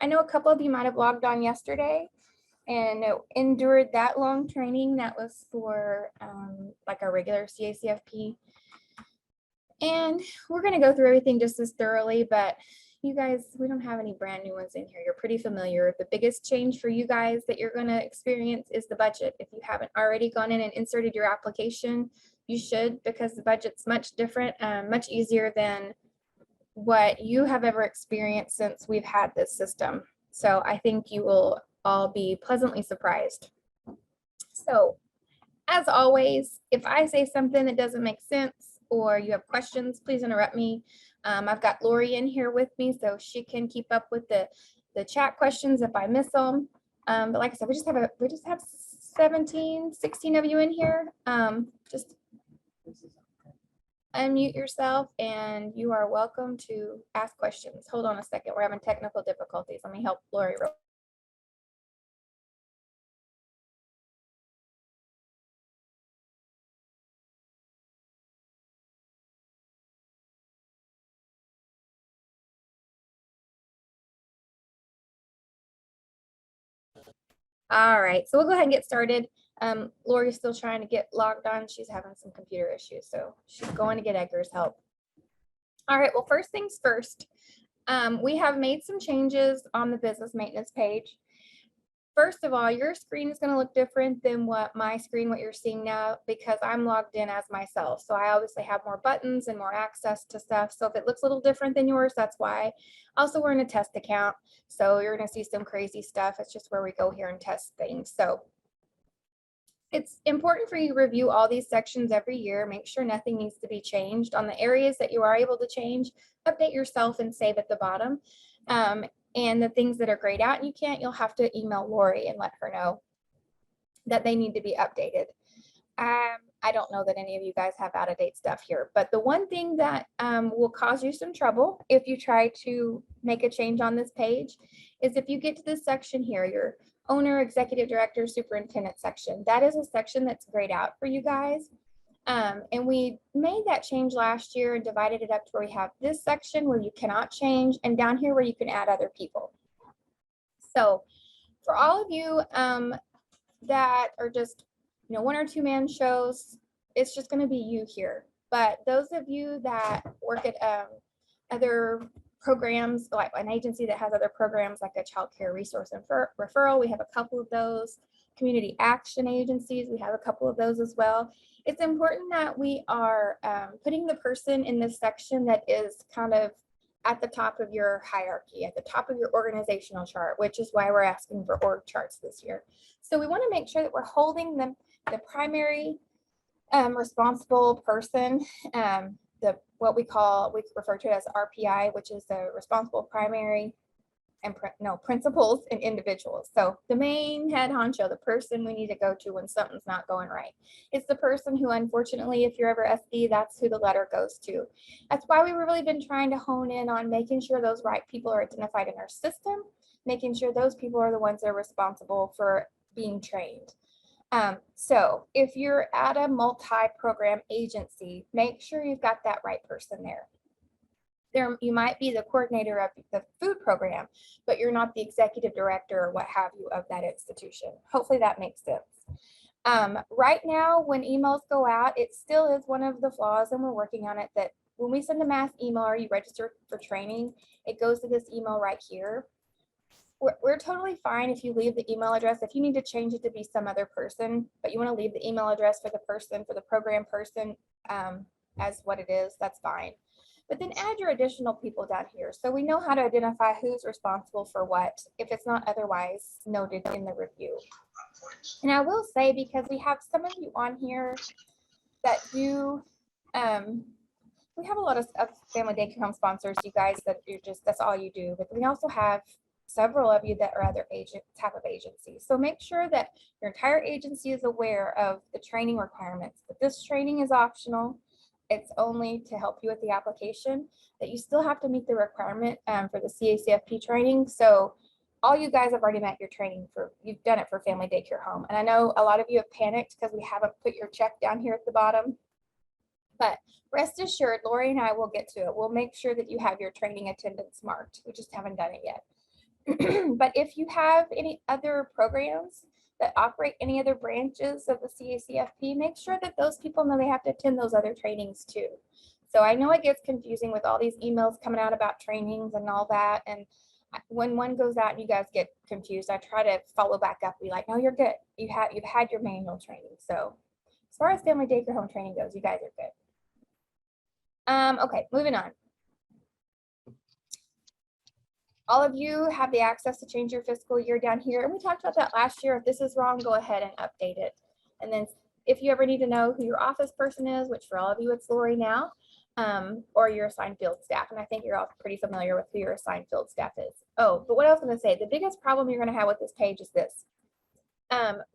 I know a couple of you might have logged on yesterday and endured that long training that was for like our regular CACFP. And we're going to go through everything just as thoroughly, but you guys, we don't have any brand new ones in here. You're pretty familiar. The biggest change for you guys that you're going to experience is the budget. If you haven't already gone in and inserted your application, you should, because the budget's much different, much easier than what you have ever experienced since we've had this system. So I think you will all be pleasantly surprised. So as always, if I say something that doesn't make sense or you have questions, please interrupt me. I've got Lori in here with me so she can keep up with the chat questions if I miss them. But like I said, we just have 17, 16 of you in here. Just unmute yourself and you are welcome to ask questions. Hold on a second. We're having technical difficulties. Let me help Lori real. All right, so we'll go ahead and get started. Lori's still trying to get logged on. She's having some computer issues, so she's going to get Edgar's help. All right, well, first things first, we have made some changes on the business maintenance page. First of all, your screen is going to look different than what my screen, what you're seeing now, because I'm logged in as myself. So I obviously have more buttons and more access to stuff. So if it looks a little different than yours, that's why. Also, we're in a test account, so you're going to see some crazy stuff. It's just where we go here and test things. So it's important for you to review all these sections every year. Make sure nothing needs to be changed. On the areas that you are able to change, update yourself and save at the bottom. And the things that are grayed out and you can't, you'll have to email Lori and let her know that they need to be updated. I don't know that any of you guys have out-of-date stuff here, but the one thing that will cause you some trouble if you try to make a change on this page is if you get to this section here, your owner, executive director, superintendent section. That is a section that's grayed out for you guys. And we made that change last year and divided it up to where we have this section where you cannot change and down here where you can add other people. So for all of you that are just, one or two man shows, it's just going to be you here. But those of you that work at other programs, like an agency that has other programs like a child care resource and referral, we have a couple of those. Community action agencies, we have a couple of those as well. It's important that we are putting the person in this section that is kind of at the top of your hierarchy, at the top of your organizational chart, which is why we're asking for org charts this year. So we want to make sure that we're holding the primary responsible person, what we refer to as RPI, which is the responsible primary and principals and individuals. So the main head honcho, the person we need to go to when something's not going right. It's the person who, unfortunately, if you're ever SD, that's who the letter goes to. That's why we've really been trying to hone in on making sure those right people are identified in our system, making sure those people are the ones that are responsible for being trained. So if you're at a multi-program agency, make sure you've got that right person there. You might be the coordinator of the food program, but you're not the executive director or what have you of that institution. Hopefully that makes sense. Right now, when emails go out, it still is one of the flaws, and we're working on it, that when we send a mass email or you register for training, it goes to this email right here. We're totally fine if you leave the email address. If you need to change it to be some other person, but you want to leave the email address for the person, for the program person as what it is, that's fine. But then add your additional people down here so we know how to identify who's responsible for what if it's not otherwise noted in the review. And I will say, because we have some of you on here that do, we have a lot of family daycare home sponsors, you guys, that you're just, that's all you do. But we also have several of you that are other type of agencies. So make sure that your entire agency is aware of the training requirements, that this training is optional. It's only to help you with the application, that you still have to meet the requirement for the CACFP training. So all you guys have already met your training you've done it for family daycare home. And I know a lot of you have panicked because we haven't put your check down here at the bottom, but rest assured, Lori and I will get to it. We'll make sure that you have your training attendance marked. We just haven't done it yet. But if you have any other programs that operate any other branches of the CACFP, make sure that those people know they have to attend those other trainings too. So I know it gets confusing with all these emails coming out about trainings and all that. And when one goes out and you guys get confused, I try to follow back up, be like, no, you're good. You've had your manual training. So as far as family daycare home training goes, you guys are good. Okay, moving on. All of you have the access to change your fiscal year down here. And we talked about that last year. If this is wrong, go ahead and update it. And then if you ever need to know who your office person is, which for all of you, it's Lori now, or your assigned field staff. And I think you're all pretty familiar with who your assigned field staff is. Oh, but what I was going to say, the biggest problem you're going to have with this page is this.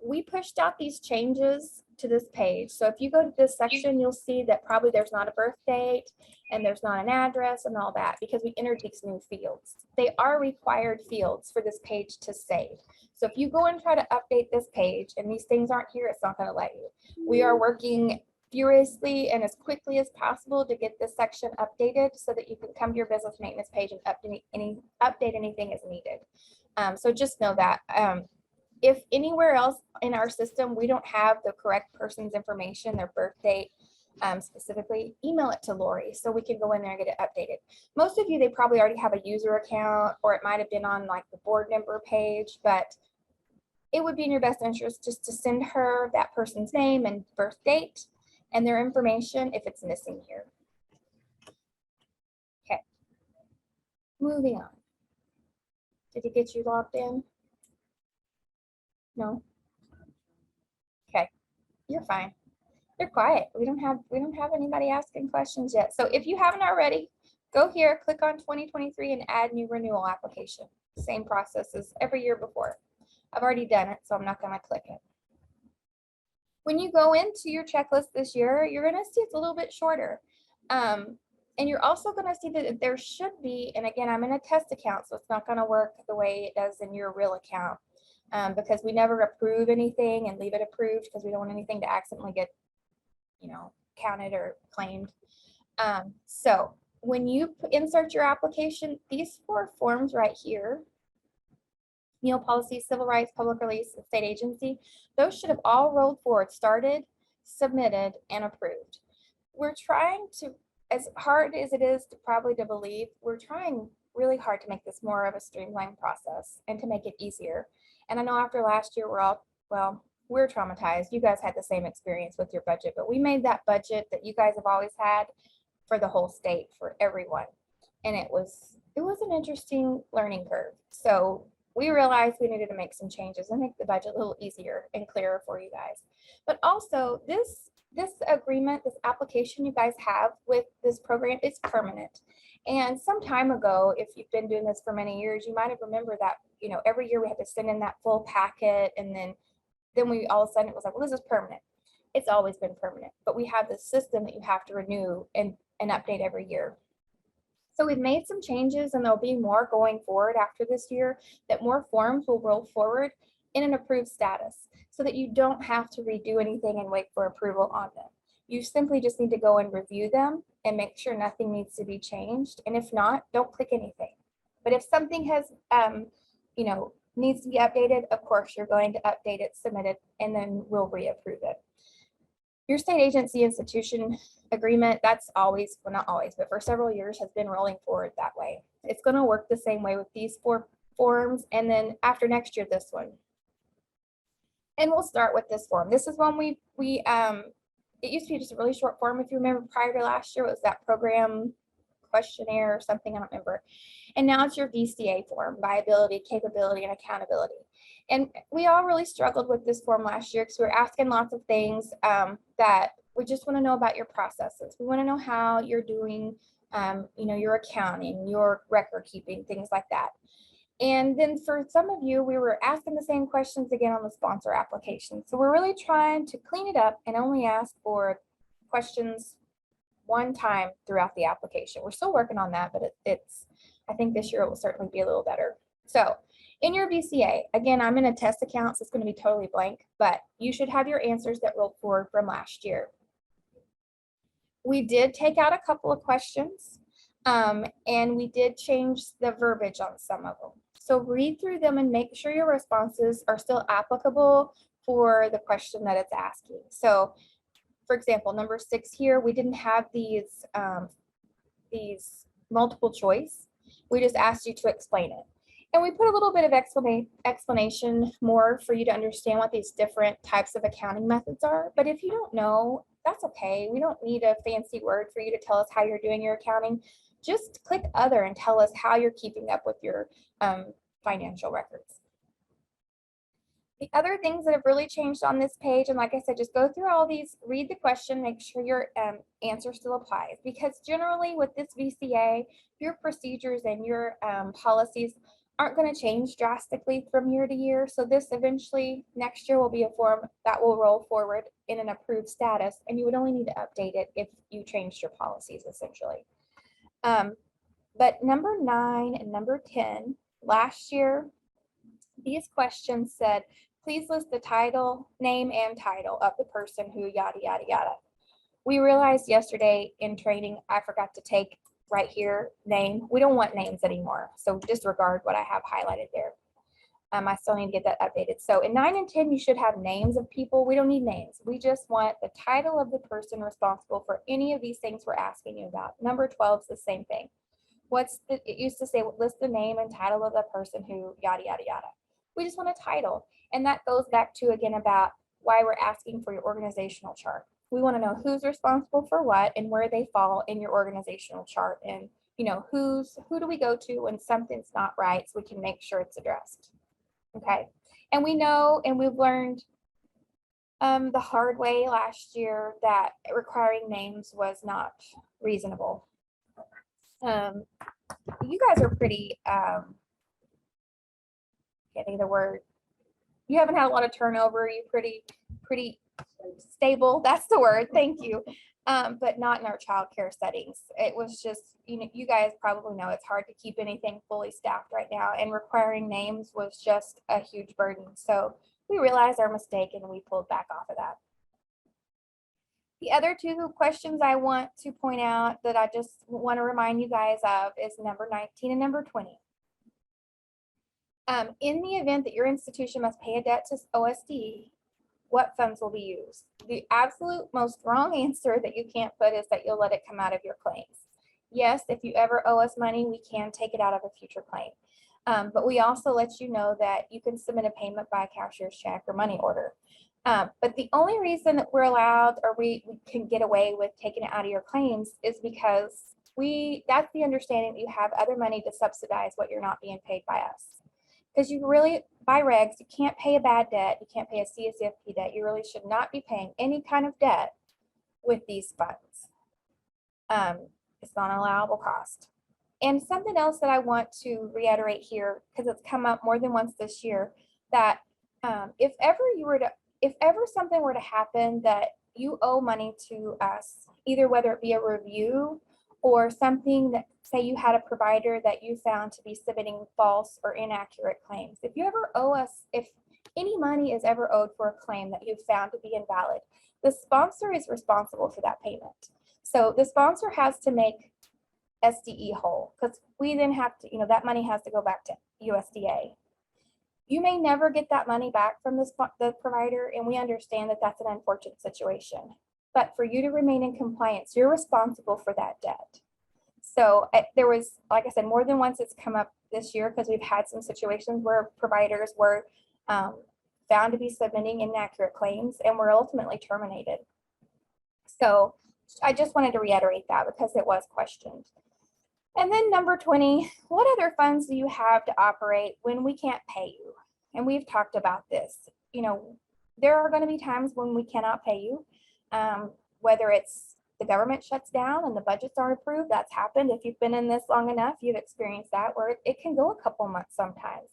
We pushed out these changes to this page. So if you go to this section, you'll see that probably there's not a birth date and there's not an address and all that because we entered these new fields. They are required fields for this page to save. So if you go and try to update this page and these things aren't here, it's not going to let you. We are working furiously and as quickly as possible to get this section updated so that you can come to your business maintenance page and update anything as needed. So just know that. If anywhere else in our system, we don't have the correct person's information, their birth date specifically, email it to Lori so we can go in there and get it updated. Most of you, they probably already have a user account or it might have been on like the board member page, but it would be in your best interest just to send her that person's name and birth date and their information if it's missing here. Okay, moving on. Did it get you logged in? No. Okay, you're fine. They're quiet. We don't have anybody asking questions yet. So if you haven't already, go here, click on 2023 and add new renewal application. Same process as every year before. I've already done it, so I'm not going to click it. When you go into your checklist this year, you're going to see it's a little bit shorter. And you're also going to see that there should be, and again, I'm in a test account, so it's not going to work the way it does in your real account. Because we never approve anything and leave it approved because we don't want anything to accidentally get, counted or claimed. So when you insert your application, these 4 forms right here, meal policy, civil rights, public release, and state agency, those should have all rolled forward, started, submitted, and approved. We're trying to, as hard as it is to believe, we're trying really hard to make this more of a streamlined process and to make it easier. And I know after last year, we're traumatized. You guys had the same experience with your budget, but we made that budget that you guys have always had for the whole state, for everyone. And it was an interesting learning curve. So we realized we needed to make some changes and make the budget a little easier and clearer for you guys. But also this agreement, this application you guys have with this program is permanent. And some time ago, if you've been doing this for many years, you might have remembered that, every year we had to send in that full packet. And then we all of a sudden it was like, well, this is permanent. It's always been permanent, but we have this system that you have to renew and update every year. So we've made some changes and there'll be more going forward after this year, that more forms will roll forward in an approved status so that you don't have to redo anything and wait for approval on them. You simply just need to go and review them and make sure nothing needs to be changed. And if not, don't click anything. But if something has, needs to be updated, of course, you're going to update it, submit it, and then we'll reapprove it. Your state agency institution agreement, that's always, well, not always, but for several years has been rolling forward that way. It's going to work the same way with these 4 forms. And then after next year, this one. And we'll start with this form. This is one it used to be just a really short form. If you remember prior to last year, it was that program questionnaire or something, I don't remember. And now it's your VCA form, viability, capability, and accountability. And we all really struggled with this form last year because we were asking lots of things that we just want to know about your processes. We want to know how you're doing, your accounting, your record keeping, things like that. And then for some of you, we were asking the same questions again on the sponsor application. So we're really trying to clean it up and only ask for questions one time throughout the application. We're still working on that, but I think this year it will certainly be a little better. So in your VCA, again, I'm in a test account, so it's going to be totally blank, but you should have your answers that rolled forward from last year. We did take out a couple of questions, and we did change the verbiage on some of them. So read through them and make sure your responses are still applicable for the question that it's asking. So for example, number 6 here, we didn't have these multiple choice. We just asked you to explain it. And we put a little bit of explanation more for you to understand what these different types of accounting methods are. But if you don't know, that's okay. We don't need a fancy word for you to tell us how you're doing your accounting. Just click other and tell us how you're keeping up with your financial records. The other things that have really changed on this page, and like I said, just go through all these, read the question, make sure your answer still applies, because generally with this VCA, your procedures and your policies aren't going to change drastically from year to year. So this eventually next year will be a form that will roll forward in an approved status, and you would only need to update it if you changed your policies essentially. But number 9 and number 10, last year, these questions said, please list the title, name and title of the person who yada, yada, yada. We realized yesterday in training, I forgot to take right here, name. We don't want names anymore. So disregard what I have highlighted there. I still need to get that updated. So in 9 and 10, you should have names of people. We don't need names. We just want the title of the person responsible for any of these things we're asking you about. Number 12 is the same thing. It used to say, list the name and title of the person who yada, yada, yada. We just want a title. And that goes back to, again, about why we're asking for your organizational chart. We want to know who's responsible for what and where they fall in your organizational chart. And, you know, who do we go to when something's not right, so we can make sure it's addressed. Okay. And we know, and we've learned the hard way last year that requiring names was not reasonable. You guys are pretty, getting the word, you haven't had a lot of turnover. You're pretty stable. That's the word. Thank you. But not in our childcare settings. It was just, you know, you guys probably know it's hard to keep anything fully staffed right now, and requiring names was just a huge burden. So we realized our mistake and we pulled back off of that. The other 2 questions I want to point out that I just want to remind you guys of is number 19 and number 20. In the event that your institution must pay a debt to OSD, what funds will be used? The absolute most wrong answer that you can't put is that you'll let it come out of your claims. Yes, if you ever owe us money, we can take it out of a future claim. But we also let you know that you can submit a payment by cashier's check or money order. But the only reason that we're allowed, or we can get away with taking it out of your claims, is because that's the understanding that you have other money to subsidize what you're not being paid by us. Because you really, by regs, you can't pay a bad debt, you can't pay a CSFP debt, you really should not be paying any kind of debt with these funds. It's not an allowable cost. And something else that I want to reiterate here, because it's come up more than once this year, that if ever something were to happen that you owe money to us, either whether it be a review or something that, say you had a provider that you found to be submitting false or inaccurate claims. If you ever owe us, if any money is ever owed for a claim that you've found to be invalid, the sponsor is responsible for that payment. So the sponsor has to make SDE whole, because we then have to, you know, that money has to go back to USDA. You may never get that money back from the provider, and we understand that that's an unfortunate situation. But for you to remain in compliance, you're responsible for that debt. So there was, like I said, more than once it's come up this year, because we've had some situations where providers were found to be submitting inaccurate claims and were ultimately terminated. So I just wanted to reiterate that because it was questioned. And then number 20, what other funds do you have to operate when we can't pay you? And we've talked about this. You know, there are going to be times when we cannot pay you, whether it's the government shuts down and the budgets aren't approved. That's happened. If you've been in this long enough, you've experienced that, where it can go a couple months sometimes.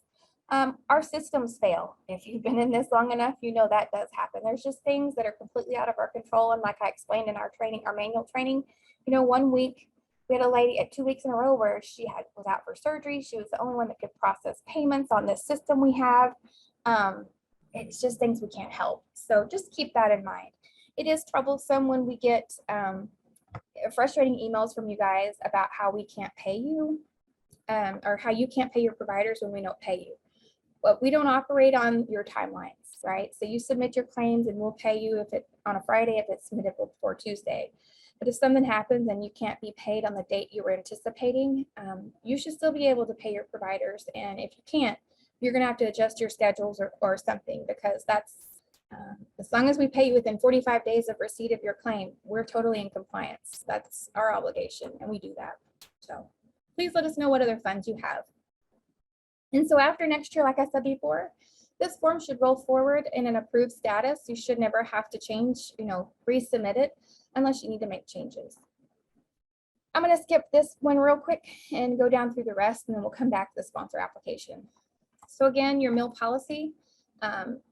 Our systems fail. If you've been in this long enough, you know that does happen. There's just things that are completely out of our control. And like I explained in our training, our manual training, you know, 1 week, we had a lady at 2 weeks in a row where she was out for surgery. She was the only one that could process payments on this system we have. It's just things we can't help. So just keep that in mind. It is troublesome when we get frustrating emails from you guys about how we can't pay you. or how you can't pay your providers when we don't pay you. But we don't operate on your timelines, right? So you submit your claims and we'll pay you if it on a Friday if it's submitted before Tuesday. But if something happens and you can't be paid on the date you were anticipating, you should still be able to pay your providers. And if you can't, you're going to have to adjust your schedules or something, because that's as long as we pay you within 45 days of receipt of your claim, we're totally in compliance. That's our obligation, and we do that. So please let us know what other funds you have. And so after next year, like I said before, this form should roll forward in an approved status. You should never have to change, resubmit it unless you need to make changes. I'm going to skip this one real quick and go down through the rest, and then we'll come back to the sponsor application. So again, your meal policy,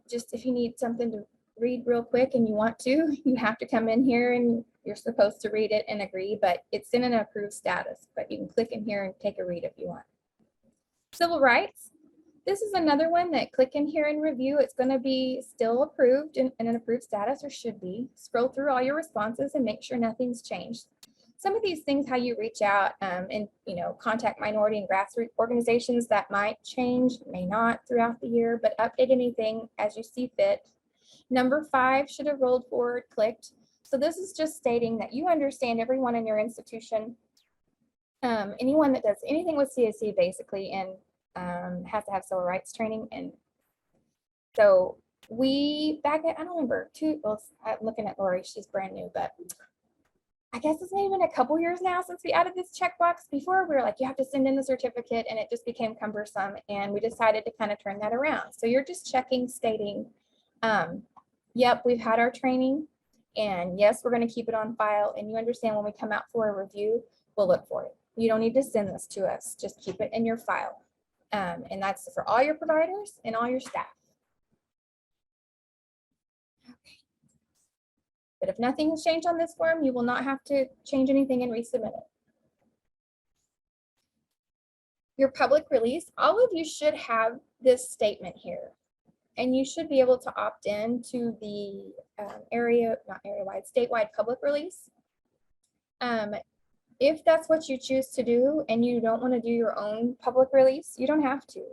just if you need something to read real quick and you want to, you have to come in here and you're supposed to read it and agree, but it's in an approved status, but you can click in here and take a read if you want. Civil rights. This is another one that click in here and review. It's going to be still approved in an approved status, or should be. Scroll through all your responses and make sure nothing's changed. Some of these things, how you reach out and contact minority and grassroots organizations, that might change, may not throughout the year, but update anything as you see fit. Number 5 should have rolled forward, clicked. So this is just stating that you understand everyone in your institution, anyone that does anything with CAC basically, and has to have civil rights training. And so we back at, I don't remember, I'm looking at Lori, she's brand new, but I guess it's maybe been a couple years now since we added this checkbox. Before we were like, you have to send in the certificate, and it just became cumbersome, and we decided to kind of turn that around. So you're just checking, stating, yep, we've had our training, and yes, we're going to keep it on file, and you understand when we come out for a review, we'll look for it. You don't need to send this to us, just keep it in your file. And that's for all your providers and all your staff. Okay. But if nothing has changed on this form, you will not have to change anything and resubmit it. Your public release, all of you should have this statement here, and you should be able to opt in to the statewide public release. If that's what you choose to do and you don't want to do your own public release, you don't have to.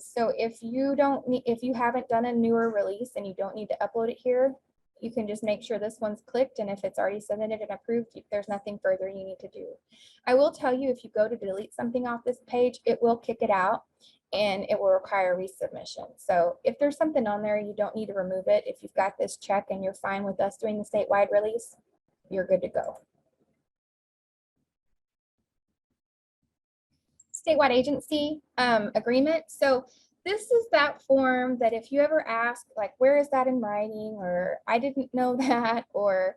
So if you haven't done a newer release and you don't need to upload it here, you can just make sure this one's clicked, and if it's already submitted and approved, there's nothing further you need to do. I will tell you, if you go to delete something off this page, it will kick it out and it will require resubmission. So if there's something on there, you don't need to remove it. If you've got this check and you're fine with us doing the statewide release, you're good to go. Statewide agency agreement. So this is that form that if you ever ask, like, where is that in writing, or I didn't know that, or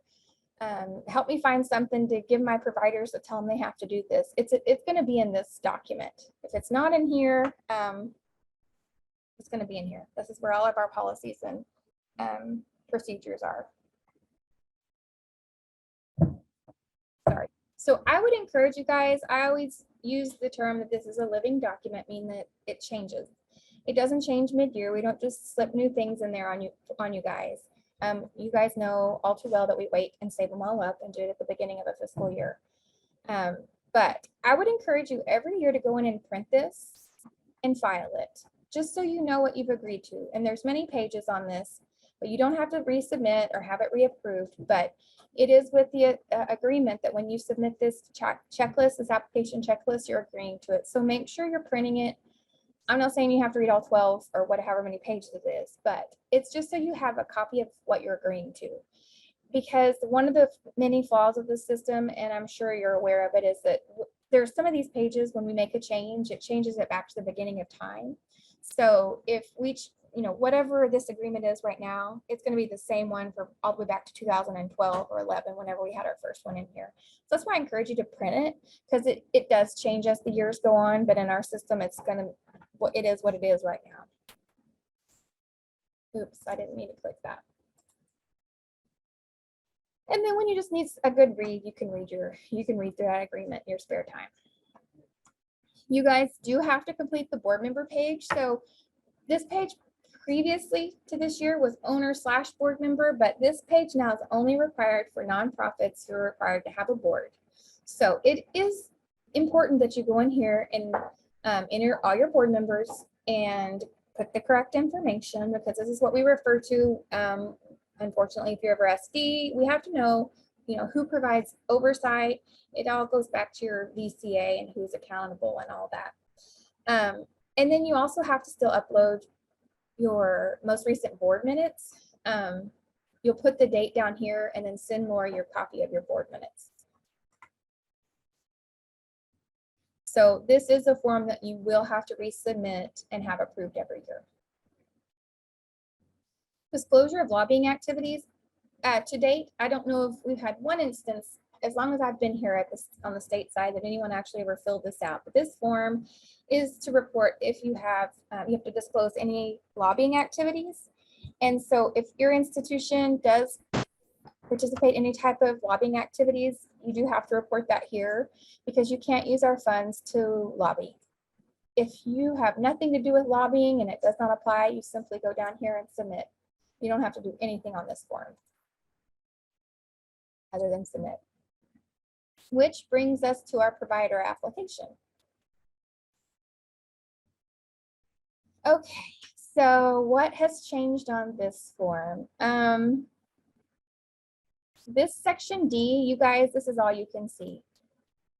help me find something to give my providers to tell them they have to do this, it's going to be in this document. If it's not in here, it's going to be in here. This is where all of our policies and procedures are. Sorry. So I would encourage you guys, I always use the term that this is a living document, meaning that it changes. It doesn't change mid-year. We don't just slip new things in there on you guys. You guys know all too well that we wait and save them all up and do it at the beginning of a fiscal year. But I would encourage you every year to go in and print this and file it, just so you know what you've agreed to. And there's many pages on this, but you don't have to resubmit or have it reapproved. But it is with the agreement that when you submit this checklist, this application checklist, you're agreeing to it. So make sure you're printing it. I'm not saying you have to read all 12 or however many pages it is, but it's just so you have a copy of what you're agreeing to. Because one of the many flaws of the system, and I'm sure you're aware of it, is that there's some of these pages, when we make a change, it changes it back to the beginning of time. So if we, whatever this agreement is right now, it's going to be the same one for all the way back to 2012 or 11, whenever we had our first one in here. So that's why I encourage you to print it, because it does change as the years go on, but in our system, it is what it is right now. Oops, I didn't mean to click that. And then when you just need a good read, you can read through that agreement in your spare time. You guys do have to complete the board member page. So this page previously to this year was owner/board member, but this page now is only required for nonprofits who are required to have a board. So it is important that you go in here and enter all your board members and put the correct information, because this is what we refer to. Unfortunately, if you're ever SD, we have to know, who provides oversight. It all goes back to your VCA and who's accountable and all that. And then you also have to still upload your most recent board minutes. You'll put the date down here and then send Laura your copy of your board minutes. So this is a form that you will have to resubmit and have approved every year. Disclosure of lobbying activities. To date, I don't know if we've had one instance, as long as I've been here at this on the state side, that anyone actually ever filled this out. But this form is to report if you have to disclose any lobbying activities. And so if your institution does participate in any type of lobbying activities, you do have to report that here, because you can't use our funds to lobby. If you have nothing to do with lobbying and it does not apply, you simply go down here and submit. You don't have to do anything on this form other than submit. Which brings us to our provider application. Okay, so what has changed on this form? This section D, you guys, this is all you can see.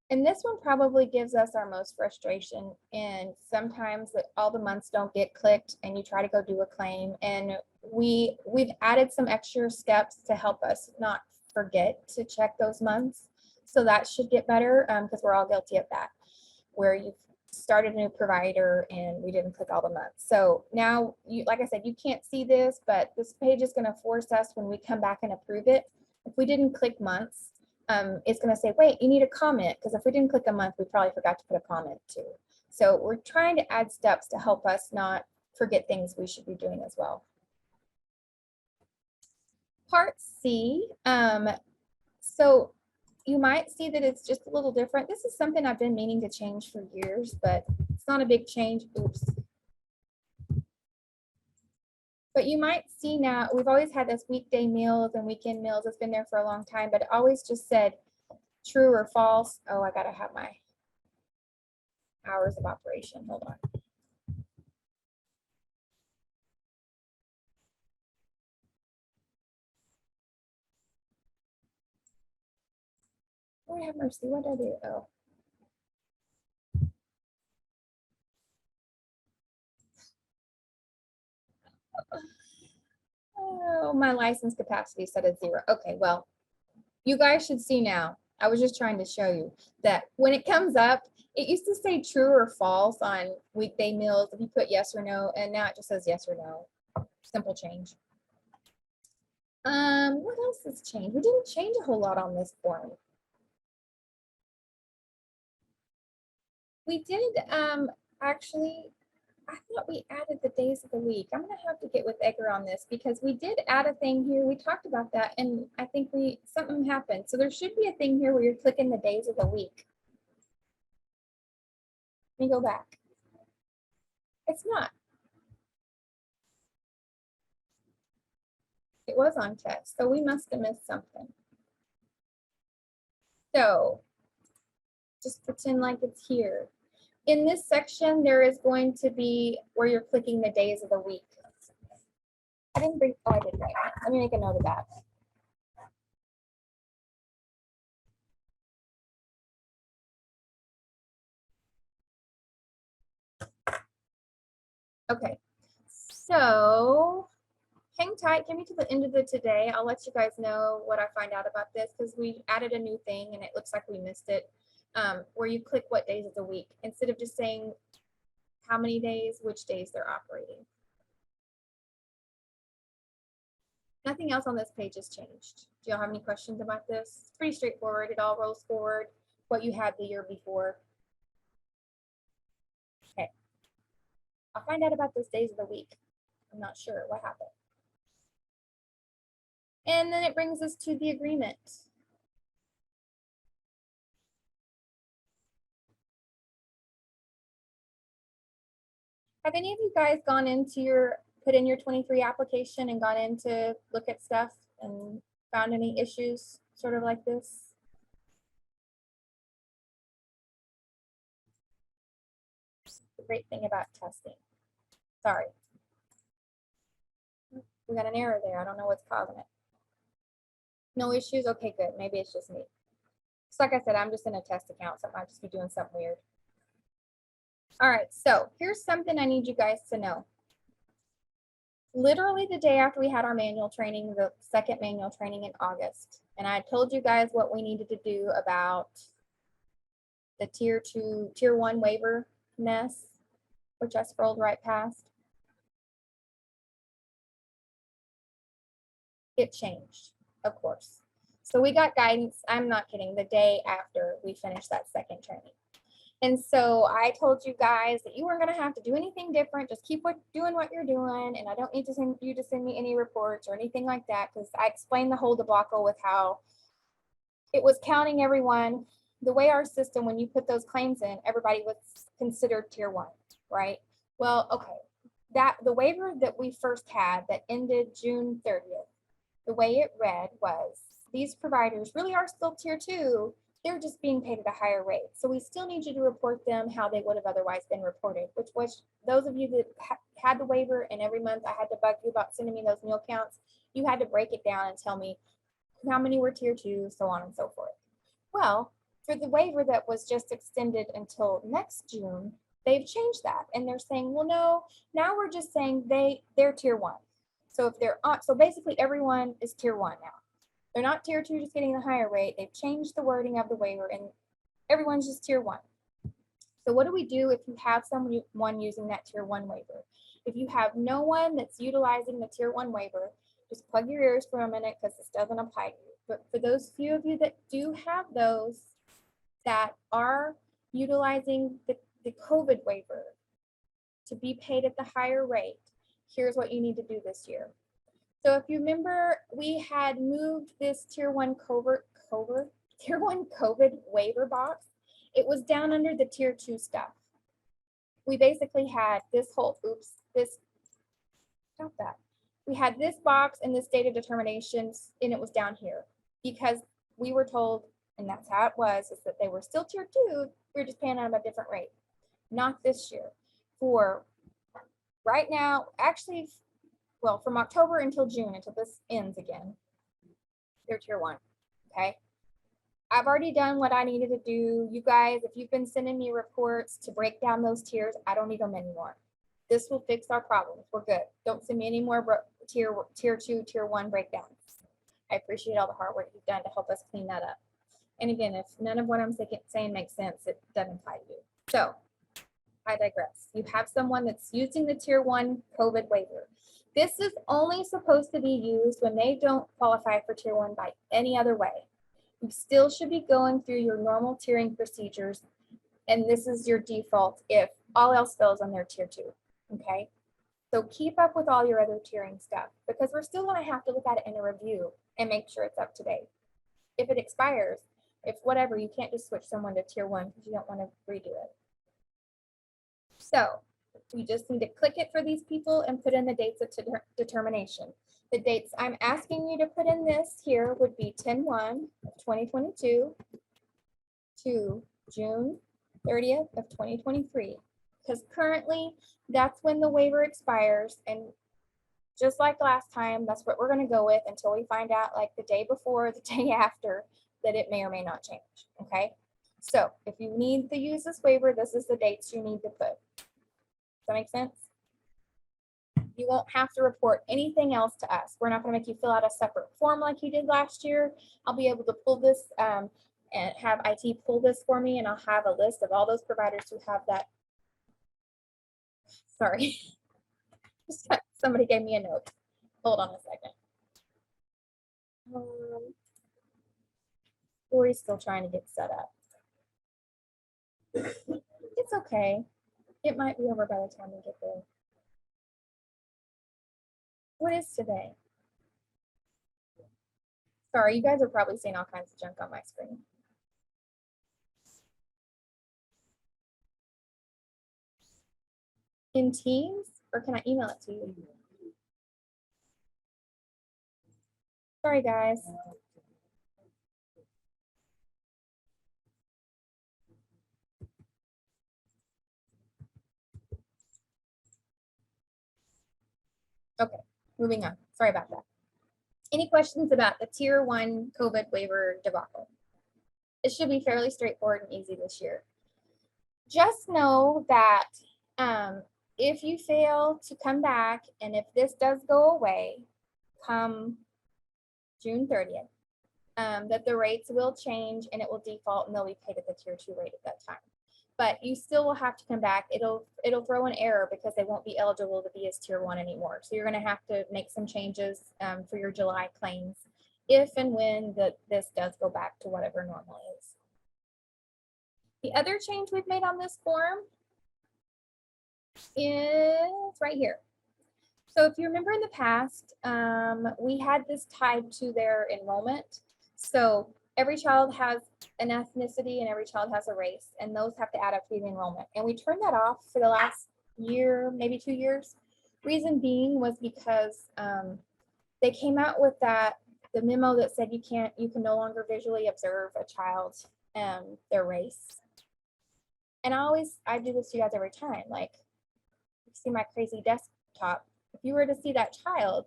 And this one probably gives us our most frustration. And sometimes all the months don't get clicked and you try to go do a claim. And we've added some extra steps to help us not forget to check those months. So that should get better, because we're all guilty of that, where you've started a new provider and we didn't click all the months. So now, like I said, you can't see this, but this page is going to force us when we come back and approve it. If we didn't click months, it's going to say, wait, you need a comment, because if we didn't click a month, we probably forgot to put a comment too. So we're trying to add steps to help us not forget things we should be doing as well. Part C, so you might see that it's just a little different. This is something I've been meaning to change for years, but it's not a big change. Oops. But you might see now, we've always had this weekday meals and weekend meals. It's been there for a long time, but it always just said true or false. Oh, I gotta have my hours of operation. Hold on. Lord have mercy, what did I do? Oh. Oh, my license capacity set at 0. Okay, well, you guys should see now. I was just trying to show you that when it comes up, it used to say true or false on weekday meals if you put yes or no, and now it just says yes or no. Simple change. What else has changed? We didn't change a whole lot on this form. We did actually, I thought we added the days of the week. I'm gonna have to get with Edgar on this, because we did add a thing here. We talked about that, and I think something happened. So there should be a thing here where you're clicking the days of the week. Let me go back. It's not. It was on test, so we must have missed something. So just pretend like it's here. In this section, there is going to be where you're clicking the days of the week. I didn't bring, oh, I did right. Let me make a note of that. Okay, so hang tight, give me to the end of the today. I'll let you guys know what I find out about this, because we added a new thing and it looks like we missed it, where you click what days of the week instead of just saying how many days, which days they're operating. Nothing else on this page has changed. Do y'all have any questions about this? It's pretty straightforward. It all rolls forward what you had the year before. Okay. I'll find out about those days of the week. I'm not sure what happened. And then it brings us to the agreement. Have any of you guys gone into put in your 23 application and gone in to look at stuff and found any issues sort of like this? great thing about testing. Sorry. We got an error there. I don't know what's causing it. No issues? Okay, good. Maybe it's just me. So like I said, I'm just in a test account, so I might just be doing something weird. All right, so here's something I need you guys to know. Literally the day after we had our manual training, the second manual training in August, and I told you guys what we needed to do about the tier 1 waiver mess, which I scrolled right past. It changed, of course. So we got guidance, I'm not kidding, the day after we finished that second training. And so I told you guys that you weren't going to have to do anything different. Just keep doing what you're doing. And I don't need to send you to send me any reports or anything like that, because I explained the whole debacle with how it was counting everyone. The way our system, when you put those claims in, everybody was considered tier 1, right? Well, okay. The waiver that we first had that ended June 30th, the way it read was these providers really are still tier 2. They're just being paid at a higher rate. So we still need you to report them how they would have otherwise been reported, which was those of you that had the waiver and every month I had to bug you about sending me those meal counts, you had to break it down and tell me how many were tier 2, so on and so forth. Well, for the waiver that was just extended until next June, they've changed that. And they're saying, well, no, now we're just saying they're tier 1. So if they're on, so basically everyone is tier 1 now. They're not tier 2, just getting the higher rate. They've changed the wording of the waiver and everyone's just tier 1. So what do we do if you have someone using that tier 1 waiver? If you have no one that's utilizing the tier 1 waiver, just plug your ears for a minute because this doesn't apply to you. But for those few of you that do have those that are utilizing the COVID waiver to be paid at the higher rate, here's what you need to do this year. So if you remember, we had moved this tier 1 COVID waiver box. It was down under the tier 2 stuff. We basically had this whole, stop that. We had this box and this data determinations, and it was down here because we were told, and that's how it was, is that they were still tier 2. We were just paying them a different rate. Not this year. For right now, actually, well, from October until June, until this ends again, they're tier 1, okay? I've already done what I needed to do. You guys, if you've been sending me reports to break down those tiers, I don't need them anymore. This will fix our problems. We're good. Don't send me any more tier 2, tier 1 breakdowns. I appreciate all the hard work you've done to help us clean that up. And again, if none of what I'm saying makes sense, it doesn't apply to you. So I digress. You have someone that's using the tier 1 COVID waiver. This is only supposed to be used when they don't qualify for tier 1 by any other way. You still should be going through your normal tiering procedures, and this is your default if all else fails on their tier 2, okay? So keep up with all your other tiering stuff because we're still gonna have to look at it in a review and make sure it's up to date. If it expires, if whatever, you can't just switch someone to tier 1 because you don't want to redo it. So we just need to click it for these people and put in the dates of determination. The dates I'm asking you to put in this here would be 10/1 of 2022 to June 30th of 2023, because currently that's when the waiver expires. And just like last time, that's what we're going to go with until we find out, like the day before, or the day after, that it may or may not change. Okay. So if you need to use this waiver, this is the dates you need to put. Does that make sense? You won't have to report anything else to us. We're not going to make you fill out a separate form like you did last year. I'll be able to pull this and have IT pull this for me, and I'll have a list of all those providers who have that. Sorry. Somebody gave me a note. Hold on a second. Lori's still trying to get set up. It's okay. It might be over by the time we get there. What is today? Sorry, you guys are probably seeing all kinds of junk on my screen. In Teams, or can I email it to you? Sorry, guys. Okay, moving on. Sorry about that. Any questions about the Tier 1 COVID waiver debacle? It should be fairly straightforward and easy this year. Just know that if you fail to come back, and if this does go away come June 30th, that the rates will change and it will default and they'll be paid at the Tier 2 rate at that time. But you still will have to come back. It'll throw an error because they won't be eligible to be as Tier 1 anymore. So you're going to have to make some changes for your July claims if and when this does go back to whatever normal is. The other change we've made on this form is right here. So if you remember in the past, we had this tied to their enrollment. So every child has an ethnicity and every child has a race, and those have to add up to the enrollment. And we turned that off for the last year, maybe 2 years. Reason being was because they came out with the memo that said you can no longer visually observe a child their race. And I do this to you guys every time. Like, you see my crazy desktop. If you were to see that child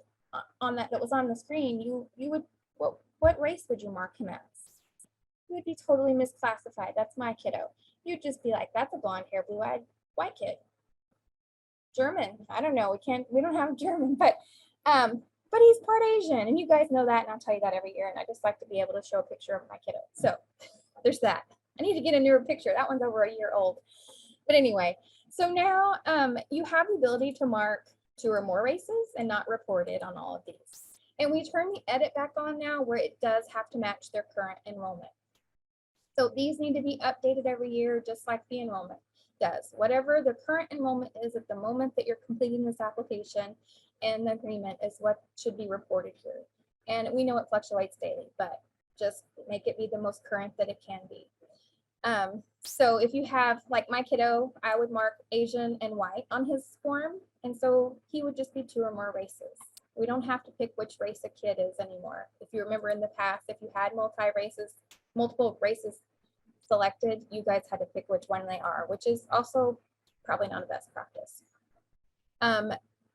on that was on the screen, you would, what race would you mark him as? You would be totally misclassified. That's my kiddo. You'd just be like, that's a blonde hair, blue-eyed white kid. German. I don't know. We don't have German, but he's part Asian, and you guys know that, and I'll tell you that every year. And I just like to be able to show a picture of my kiddo. So there's that. I need to get a newer picture. That one's over a year old. But anyway, so now you have the ability to mark 2 or more races and not reported on all of these. And we turn the edit back on now where it does have to match their current enrollment. So these need to be updated every year, just like the enrollment does. Whatever the current enrollment is at the moment that you're completing this application and the agreement is what should be reported here. And we know it fluctuates daily, but just make it be the most current that it can be. So if you have, like my kiddo, I would mark Asian and white on his form. And so he would just be 2 or more races. We don't have to pick which race a kid is anymore. If you remember in the past, if you had multiple races selected, you guys had to pick which one they are, which is also probably not a best practice.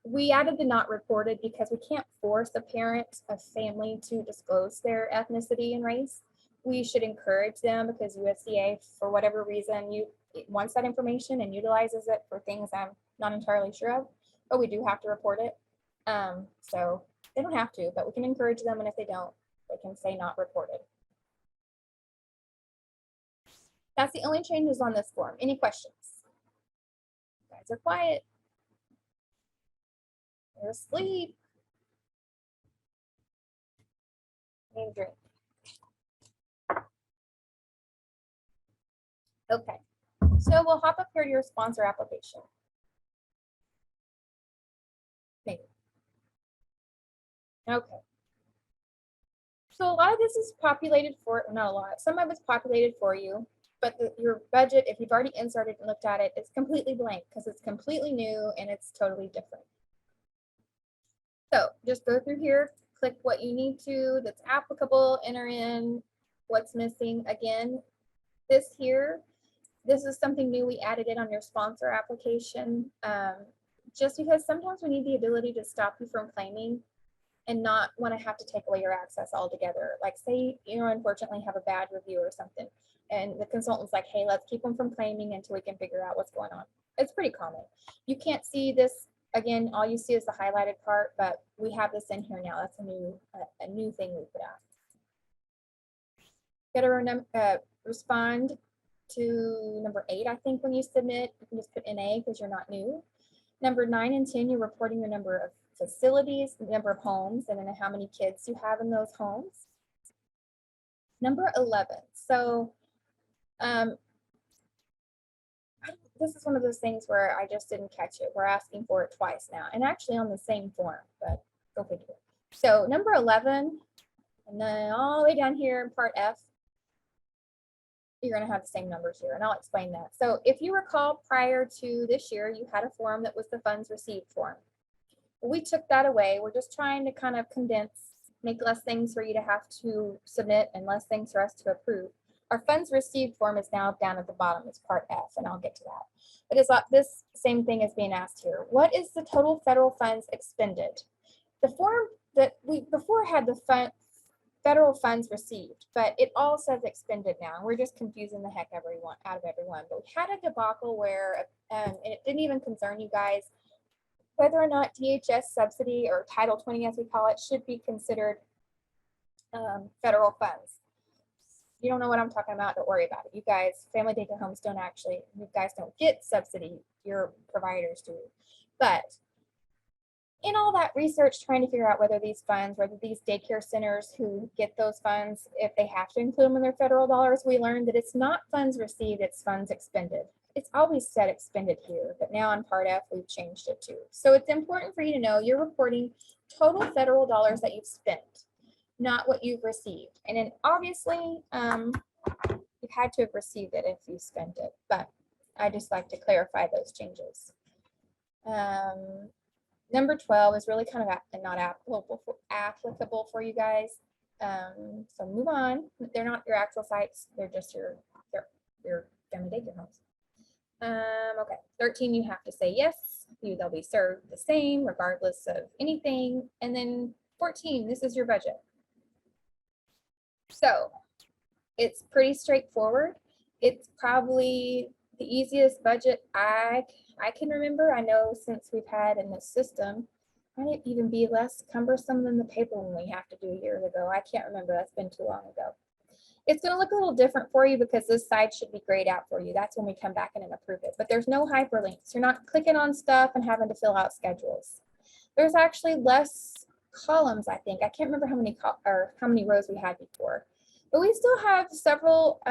We added the not reported because we can't force a parent, a family to disclose their ethnicity and race. We should encourage them because USDA, for whatever reason, wants that information and utilizes it for things I'm not entirely sure of, but we do have to report it. So they don't have to, but we can encourage them, and if they don't, they can say not reported. That's the only changes on this form. Any questions? You guys are quiet. You're asleep. Need a drink. Okay, so we'll hop up here to your sponsor application. Maybe. Okay. So a lot of this is populated for, not a lot, some of it's populated for you, but your budget, if you've already inserted and looked at it, it's completely blank because it's completely new and it's totally different. So just go through here, click what you need to that's applicable, enter in what's missing. Again, this is something new. We added it on your sponsor application just because sometimes we need the ability to stop you from claiming and not want to have to take away your access altogether. Like say you unfortunately have a bad review or something, and the consultant's like, hey, let's keep them from claiming until we can figure out what's going on. It's pretty common. You can't see this. Again, all you see is the highlighted part, but we have this in here now. That's a new thing we put out. Got to respond to number 8, I think, when you submit. You can just put NA because you're not new. Number 9 and 10, you're reporting your number of facilities, the number of homes, and then how many kids you have in those homes. Number 11. So this is one of those things where I just didn't catch it. We're asking for it twice now, and actually on the same form, but go figure. So number 11, and then all the way down here in part F, you're going to have the same numbers here, and I'll explain that. So if you recall, prior to this year, you had a form that was the funds received form. We took that away. We're just trying to kind of condense, make less things for you to have to submit and less things for us to approve. Our funds received form is now down at the bottom. It's part F, and I'll get to that. But it's this same thing is being asked here. What is the total federal funds expended the form that we before had the federal funds received, but it all says expended now. And we're just confusing the heck out of everyone. But we had a debacle where, and it didn't even concern you guys, whether or not DHS subsidy or Title 20, as we call it, should be considered federal funds. You don't know what I'm talking about, don't worry about it. You guys, family daycare homes you guys don't get subsidy, your providers do. But in all that research, trying to figure out whether these daycare centers who get those funds, if they have to include them in their federal dollars, we learned that it's not funds received, it's funds expended. It's always said expended here, but now on Part F, we've changed it too. So it's important for you to know you're reporting total federal dollars that you've spent, not what you've received. And then obviously, you've had to have received it if you spent it, but I just like to clarify those changes. Number 12 is really kind of not applicable for you guys. So move on. They're not your actual sites. They're just your family daycare homes. Okay, 13, you have to say yes. They'll be served the same regardless of anything. And then 14, this is your budget. So it's pretty straightforward. It's probably the easiest budget I can remember. I know since we've had in the system, might even be less cumbersome than the paper one we have to do years ago. I can't remember, that's been too long ago. It's going to look a little different for you because this side should be grayed out for you. That's when we come back in and approve it. But there's no hyperlinks. You're not clicking on stuff and having to fill out schedules. There's actually less columns, I think. I can't remember how many rows we had before. But we still have several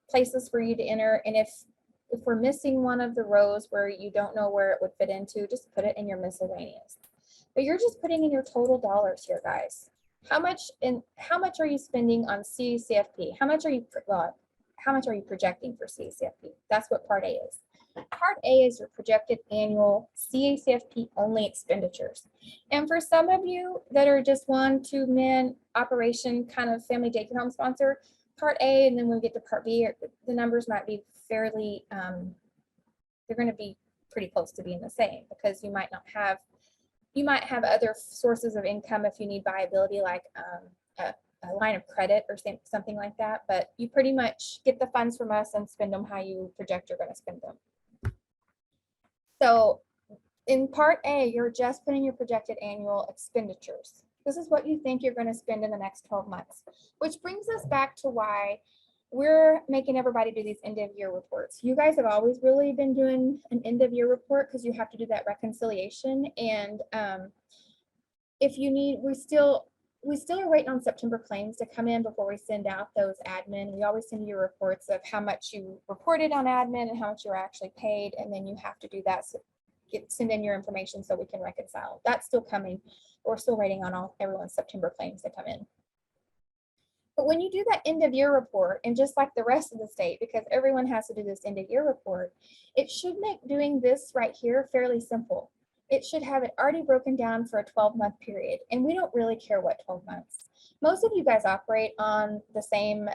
places for you to enter. And if we're missing one of the rows where you don't know where it would fit into, just put it in your miscellaneous. But you're just putting in your total dollars here, guys. How much are you spending on CACFP? How much are you projecting for CACFP? That's what Part A is. Part A is your projected annual CACFP only expenditures. And for some of you that are just 1-2 man operation kind of family daycare home sponsor, Part A, and then when we get to Part B, the numbers might be fairly, they're going to be pretty close to being the same because you might have other sources of income if you need viability, like a line of credit or something like that. But you pretty much get the funds from us and spend them how you project you're going to spend them. So in Part A, you're just putting your projected annual expenditures. This is what you think you're going to spend in the next 12 months, which brings us back to why we're making everybody do these end of year reports. You guys have always really been doing an end of year report because you have to do that reconciliation. And if you need, we still are waiting on September claims to come in before we send out those admin. We always send you reports of how much you reported on admin and how much you were actually paid. And then you have to do that. So send in your information so we can reconcile. That's still coming. We're still waiting on everyone's September claims to come in. But when you do that end of year report, and just like the rest of the state, because everyone has to do this end of year report, it should make doing this right here fairly simple. It should have it already broken down for a 12-month period. And we don't really care what 12 months. Most of you guys operate on the same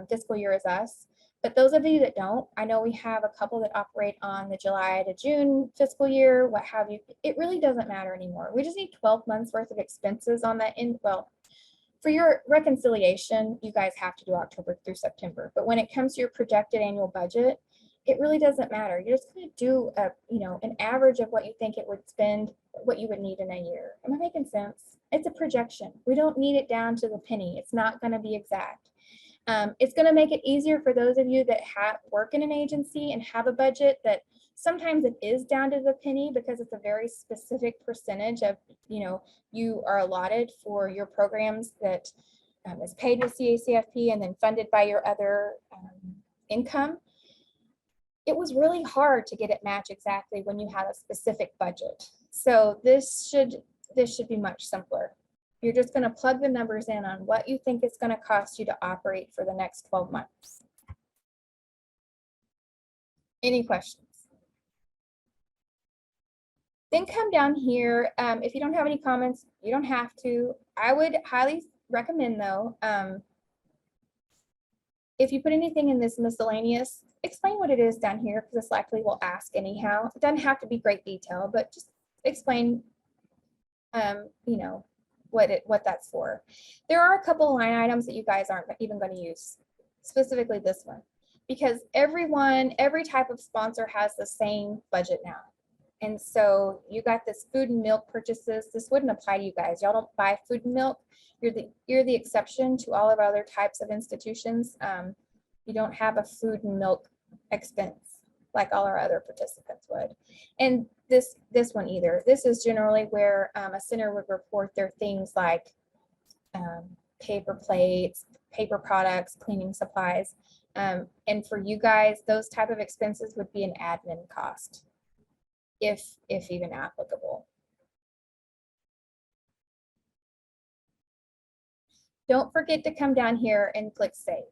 fiscal year as us. But those of you that don't, I know we have a couple that operate on the July to June fiscal year, what have you. It really doesn't matter anymore. We just need 12 months worth of expenses on that end. Well, for your reconciliation, you guys have to do October through September. But when it comes to your projected annual budget, it really doesn't matter. You're just going to do an average of what you think it would spend, what you would need in a year. Am I making sense? It's a projection. We don't need it down to the penny. It's not going to be exact. It's going to make it easier for those of you that work in an agency and have a budget that sometimes it is down to the penny because it's a very specific percentage of, you are allotted for your programs that is paid with CACFP and then funded by your other income. It was really hard to get it match exactly when you have a specific budget. So this should be much simpler. You're just going to plug the numbers in on what you think it's going to cost you to operate for the next 12 months. Any questions? Then come down here. If you don't have any comments, you don't have to. I would highly recommend, though, if you put anything in this miscellaneous, explain what it is down here because it's likely we'll ask anyhow. It doesn't have to be great detail, but just explain you know, what that's for. There are a couple line items that you guys aren't even going to use, specifically this one, because every type of sponsor has the same budget now. And so you got this food and milk purchases. This wouldn't apply to you guys. Y'all don't buy food and milk. You're the exception to all of our other types of institutions. You don't have a food and milk expense like all our other participants would. And this one either. This is generally where a center would report their things like paper plates, paper products, cleaning supplies. And for you guys, those type of expenses would be an admin cost, if even applicable. Don't forget to come down here and click save.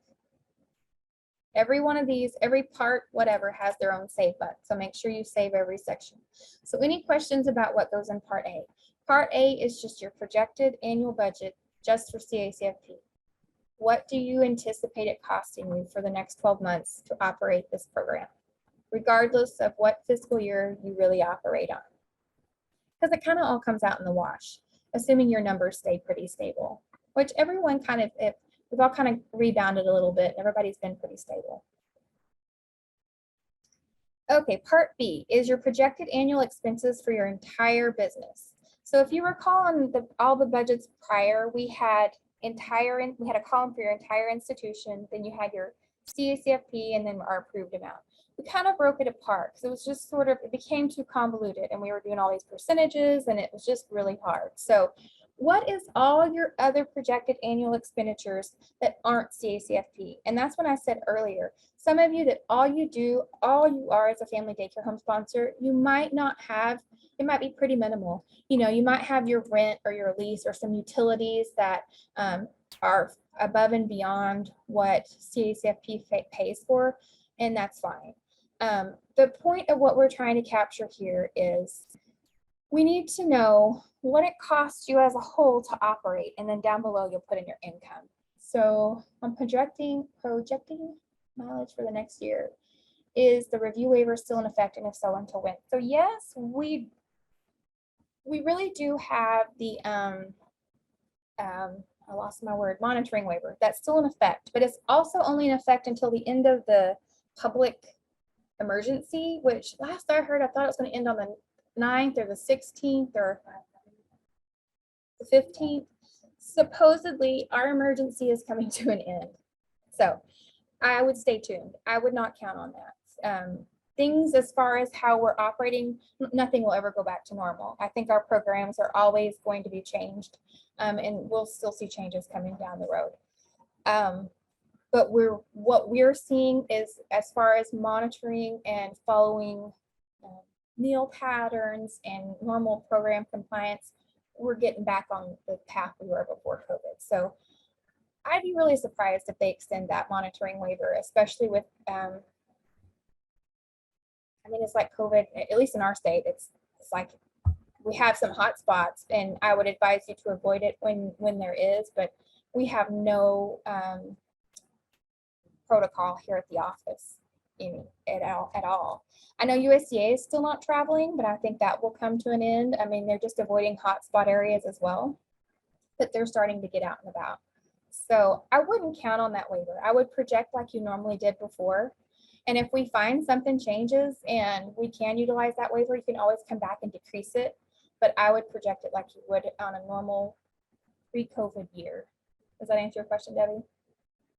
Every one of these, every part, whatever, has their own save button. So make sure you save every section. So any questions about what goes in part A? Part A is just your projected annual budget just for CACFP. What do you anticipate it costing you for the next 12 months to operate this program, regardless of what fiscal year you really operate on? Because it kind of all comes out in the wash, assuming your numbers stay pretty stable, which everyone kind of, we've all kind of rebounded a little bit. Everybody's been pretty stable. Okay, part B is your projected annual expenses for your entire business. So if you recall on all the budgets prior, we had a column for your entire institution, then you had your CACFP, and then our approved amount. We kind of broke it apart because it was just sort of, it became too convoluted, and we were doing all these percentages, and it was just really hard. So what is all your other projected annual expenditures that aren't CACFP? And that's when I said earlier, some of you that all you are as a family daycare home sponsor, you might not have, it might be pretty minimal. You know, you might have your rent or your lease or some utilities that are above and beyond what CACFP pays for, and that's fine. The point of what we're trying to capture here is we need to know what it costs you as a whole to operate, and then down below you'll put in your income. So I'm projecting mileage for the next year. Is the review waiver still in effect, and if so, until when? So yes, we really do have the I lost my word, monitoring waiver. That's still in effect, but it's also only in effect until the end of the public emergency, which last I heard, I thought it was going to end on the 9th or the 16th or the 15th. Supposedly our emergency is coming to an end. So I would stay tuned. I would not count on that. Things as far as how we're operating, nothing will ever go back to normal. I think our programs are always going to be changed, and we'll still see changes coming down the road. But what we're seeing is, as far as monitoring and following meal patterns and normal program compliance, we're getting back on the path we were before COVID. So I'd be really surprised if they extend that monitoring waiver, especially with, I mean, it's like COVID, at least in our state, it's like we have some hot spots, and I would advise you to avoid it when there is, but we have no protocol here at the office at all. I know USDA is still not traveling, but I think that will come to an end. I mean, they're just avoiding hotspot areas as well, but they're starting to get out and about. So I wouldn't count on that waiver. I would project like you normally did before. And if we find something changes and we can utilize that waiver, you can always come back and decrease it. But I would project it like you would on a normal pre-COVID year. Does that answer your question, Debbie?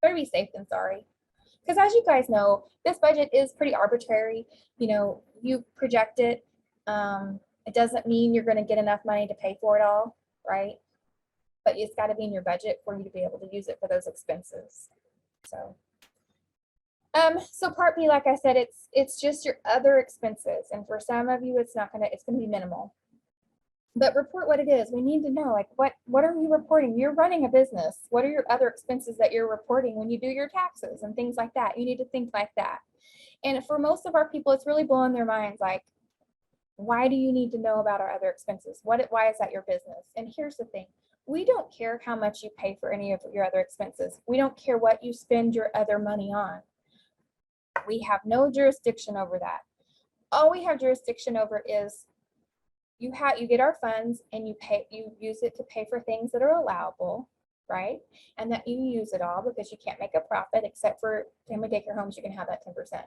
Better be safe than sorry. Because as you guys know, this budget is pretty arbitrary. You know, you project it. It doesn't mean you're going to get enough money to pay for it all, right? But it's got to be in your budget for you to be able to use it for those expenses. So part B, like I said, it's just your other expenses, and for some of you, it's going to be minimal. But report what it is. We need to know, like, what are you reporting? You're running a business. What are your other expenses that you're reporting when you do your taxes and things like that? You need to think like that. And for most of our people, it's really blowing their minds, like, why do you need to know about our other expenses? Why is that your business? And here's the thing. We don't care how much you pay for any of your other expenses. We don't care what you spend your other money on. We have no jurisdiction over that. All we have jurisdiction over is you get our funds and you use it to pay for things that are allowable, right? And that you use it all because you can't make a profit, except for family daycare homes, you can have that 10%.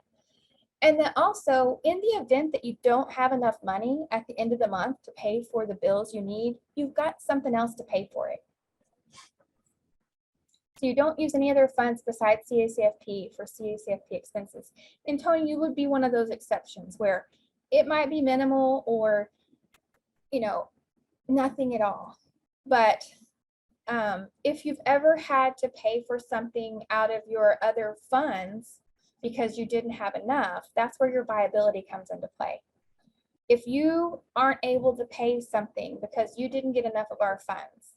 And then also, in the event that you don't have enough money at the end of the month to pay for the bills you need, you've got something else to pay for it. So you don't use any other funds besides CACFP for CACFP expenses. And Tony, you would be one of those exceptions where it might be minimal or, you know, nothing at all. But if you've ever had to pay for something out of your other funds because you didn't have enough, that's where your viability comes into play. If you aren't able to pay something because you didn't get enough of our funds,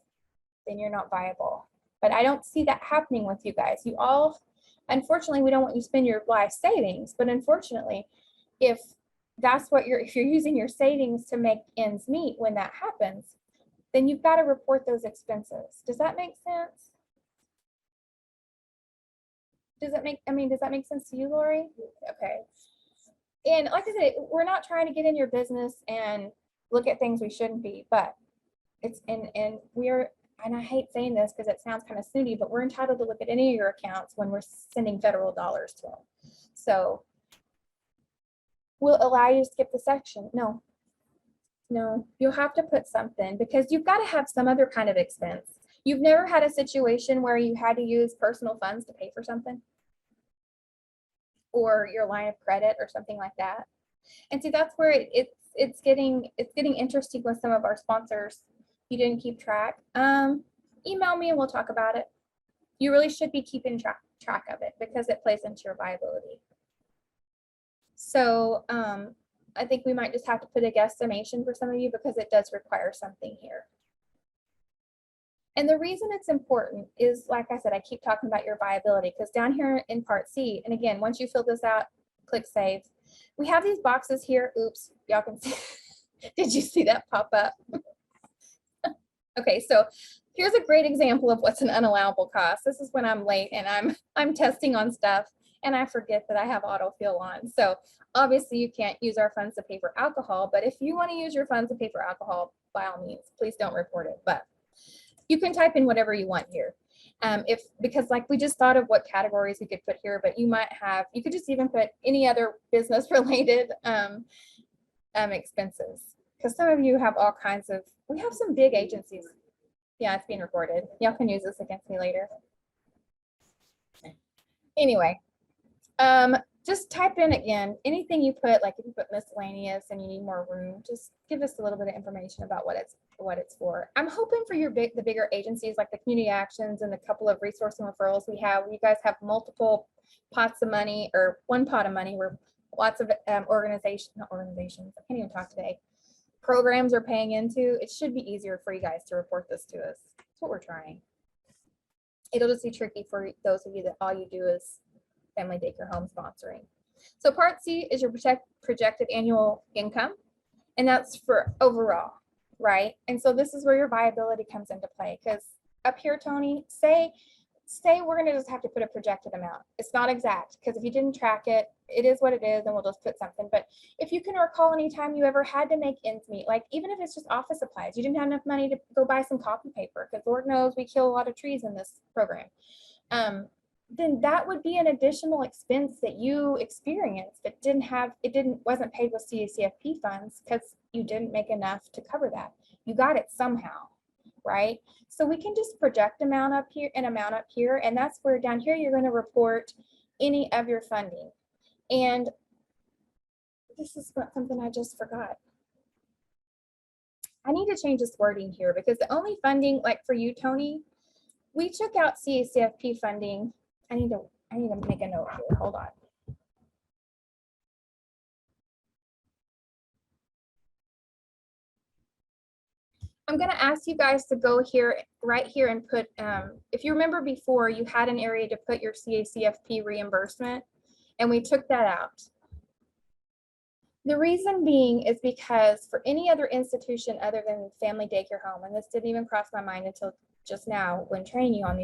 then you're not viable. But I don't see that happening with you guys. You all, unfortunately, we don't want you to spend your life savings, but unfortunately, if that's what if you're using your savings to make ends meet when that happens, then you've got to report those expenses. Does that make sense? Does that make sense to you, Lori? Okay. And like I said, we're not trying to get in your business and look at things we shouldn't be, but it's, and I hate saying this because it sounds kind of snooty, but we're entitled to look at any of your accounts when we're sending federal dollars to them. So we'll allow you to skip the section. No, you'll have to put something because you've got to have some other kind of expense. You've never had a situation where you had to use personal funds to pay for something, or your line of credit or something like that. And see, that's where it's getting interesting with some of our sponsors. You didn't keep track. Email me and we'll talk about it. You really should be keeping track of it because it plays into your viability. So I think we might just have to put a guesstimation for some of you because it does require something here. And the reason it's important is, like I said, I keep talking about your viability because down here in Part C, and again, once you fill this out, click Save. We have these boxes here. Oops, y'all can see. Did you see that pop up? Okay, so here's a great example of what's an unallowable cost. This is when I'm late and I'm testing on stuff and I forget that I have autofill on. So obviously you can't use our funds to pay for alcohol, but if you want to use your funds to pay for alcohol, by all means, please don't report it. But you can type in whatever you want here. Because like we just thought of what categories we could put here, but you could just even put any other business related expenses. Because some of you have all kinds of, we have some big agencies. Yeah, it's being recorded. Y'all can use this against me later. Anyway, just type in again, anything you put, like if you put miscellaneous and you need more room, just give us a little bit of information about what it's for. I'm hoping for the bigger agencies like the community actions and the couple of resource and referrals we have, you guys have multiple pots of money or one pot of money where lots of organizations, I can't even talk today, programs are paying into. It should be easier for you guys to report this to us. That's what we're trying. It'll just be tricky for those of you that all you do is family daycare home sponsoring. So Part C is your projected annual income, and that's for overall, right? And so this is where your viability comes into play, because up here, Tony, say we're going to just have to put a projected amount. It's not exact, because if you didn't track it, it is what it is, and we'll just put something. But if you can recall any time you ever had to make ends meet, like even if it's just office supplies, you didn't have enough money to go buy some copy paper, because Lord knows we kill a lot of trees in this program. Then that would be an additional expense that you experienced but wasn't paid with CACFP funds because you didn't make enough to cover that. You got it somehow, right? So we can just project amount up here, and that's where down here you're going to report any of your funding. And this is something I just forgot. I need to change this wording here because the only funding, like for you, Tony, we took out CACFP funding. I need to make a note here. Hold on. I'm going to ask you guys to go here, right here, and put, if you remember before, you had an area to put your CACFP reimbursement, and we took that out. The reason being is because for any other institution other than family daycare home, and this didn't even cross my mind until just now when training you on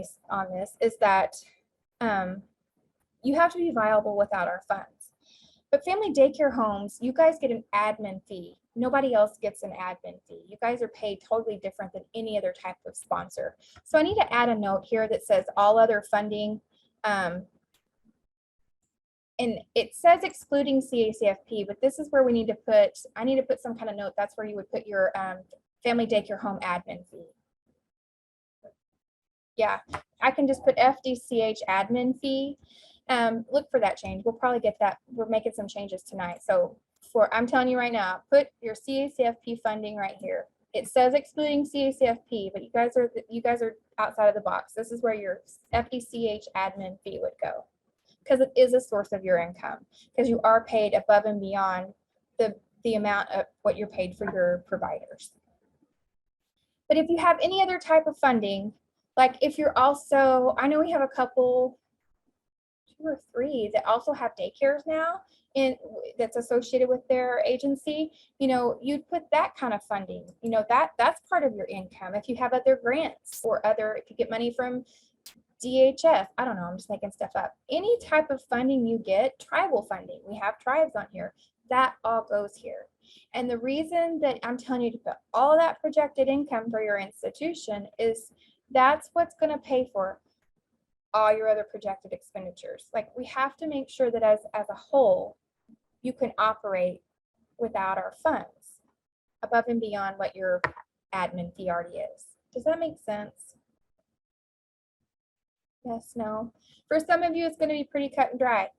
this, is that you have to be viable without our funds. But family daycare homes, you guys get an admin fee Nobody else gets an admin fee. You guys are paid totally different than any other type of sponsor. So I need to add a note here that says all other funding. And it says excluding CACFP, but this is where we need to put, I need to put some kind of note. That's where you would put your family daycare home admin fee. Yeah, I can just put FDCH admin fee. Look for that change. We'll probably get that. We're making some changes tonight. So I'm telling you right now, put your CACFP funding right here. It says excluding CACFP, but you guys are outside of the box. This is where your FDCH admin fee would go, because it is a source of your income, because you are paid above and beyond the amount of what you're paid for your providers. But if you have any other type of funding, like if you're also, I know we have a couple, 2 or 3 that also have daycares now, and that's associated with their agency, you know, you'd put that kind of funding, you know, that's part of your income. If you have other grants or if you get money from DHF, I don't know, I'm just making stuff up. Any type of funding you get, tribal funding, we have tribes on here, that all goes here. And the reason that I'm telling you to put all that projected income for your institution is that's what's going to pay for all your other projected expenditures. Like, we have to make sure that as a whole, you can operate without our funds above and beyond what your admin fee already is. Does that make sense? Yes, no. For some of you, it's going to be pretty cut and dry.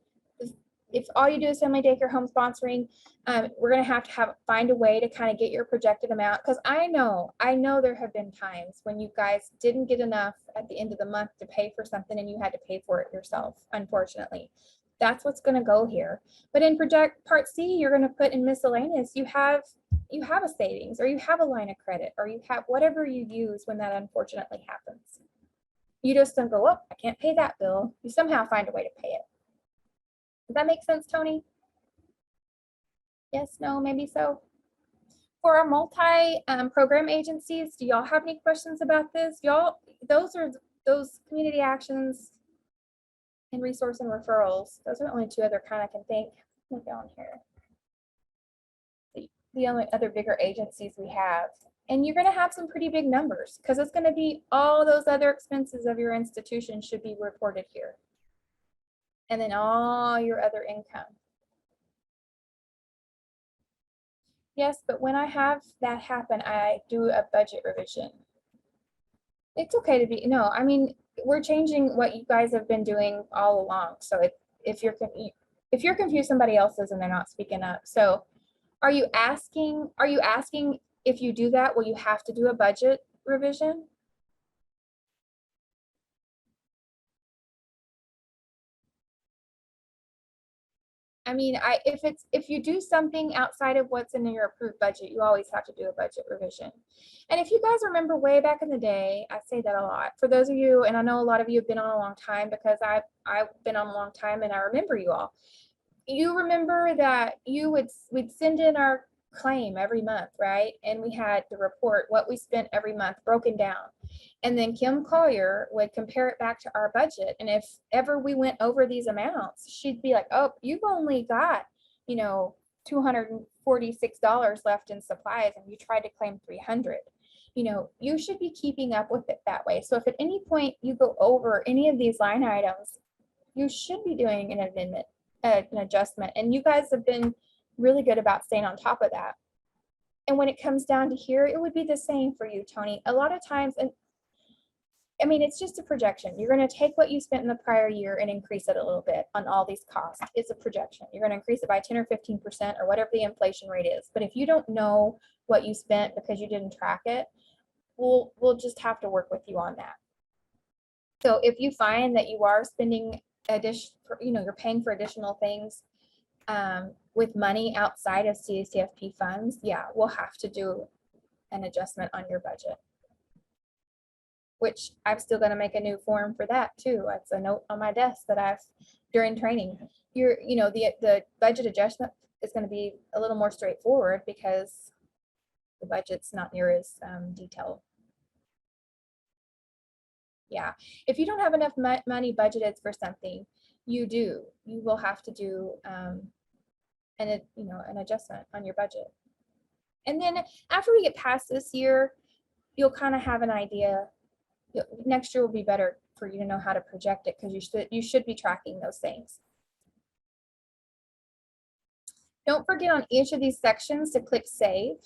If all you do is family daycare home sponsoring, we're going to have find a way to kind of get your projected amount. Because I know there have been times when you guys didn't get enough at the end of the month to pay for something and you had to pay for it yourself, unfortunately. That's what's going to go here. But in project part C, you're going to put in miscellaneous, you have a savings, or you have a line of credit, or you have whatever you use when that unfortunately happens. You just don't go, oh, I can't pay that bill. You somehow find a way to pay it. Does that make sense, Tony? Yes, no, maybe so. For our multi-program agencies, do y'all have any questions about this? Y'all, those community actions and resource and referrals. Those are the only 2 other kind I can think. Look down here. The only other bigger agencies we have. And you're going to have some pretty big numbers, because it's going to be all those other expenses of your institution should be reported here. And then all your other income. Yes, but when I have that happen, I do a budget revision. It's okay to be, no, I mean, we're changing what you guys have been doing all along. So if you're confused, somebody else is and they're not speaking up. So are you asking if you do that, will you have to do a budget revision? I mean, if you do something outside of what's in your approved budget, you always have to do a budget revision. And if you guys remember way back in the day, I say that a lot. For those of you, and I know a lot of you have been on a long time, because I've been on a long time and I remember you all. You remember that we'd send in our claim every month, right? And we had to report what we spent every month broken down. And then Kim Collier would compare it back to our budget. And if ever we went over these amounts, she'd be like, oh, you've only got, you know, $246 left in supplies and you tried to claim 300. You know, you should be keeping up with it that way. So if at any point you go over any of these line items, you should be doing an amendment, an adjustment. And you guys have been really good about staying on top of that. And when it comes down to here, it would be the same for you, Tony. A lot of times, and I mean, it's just a projection. You're going to take what you spent in the prior year and increase it a little bit on all these costs. It's a projection. You're going to increase it by 10 or 15% or whatever the inflation rate is. But if you don't know what you spent because you didn't track it, we'll just have to work with you on that. So if you find that you are spending you're paying for additional things with money outside of CACFP funds, yeah, we'll have to do an adjustment on your budget. Which I'm still going to make a new form for that too. That's a note on my desk that during training. The budget adjustment is going to be a little more straightforward because the budget's not near as detailed. Yeah, if you don't have enough money budgeted for something, you will have to do an adjustment on your budget. And then after we get past this year, you'll kind of have an idea. Next year will be better for you to know how to project it, because you should be tracking those things. Don't forget on each of these sections to click Save.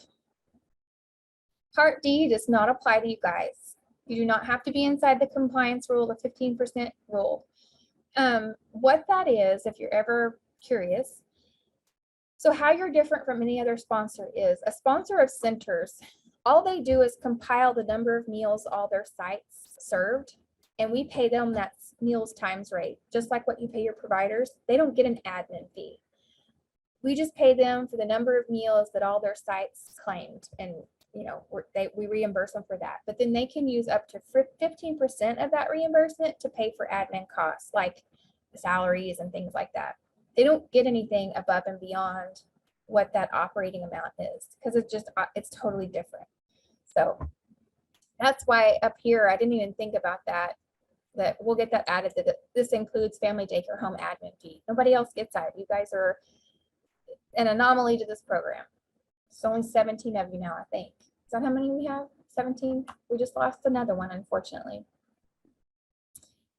Part D does not apply to you guys. You do not have to be inside the compliance rule, the 15% rule. What that is, if you're ever curious, so how you're different from any other sponsor is, a sponsor of centers, all they do is compile the number of meals all their sites served, and we pay them that meals times rate, just like what you pay your providers. They don't get an admin fee. We just pay them for the number of meals that all their sites claimed, and we reimburse them for that. But then they can use up to 15% of that reimbursement to pay for admin costs, like salaries and things like that. They don't get anything above and beyond what that operating amount is, because it's totally different. So that's why up here, I didn't even think about that we'll get that added, that this includes family daycare home admin fee. Nobody else gets that. You guys are an anomaly to this program. It's only 17 of you now, I think. Is that how many we have? 17? We just lost another one, unfortunately.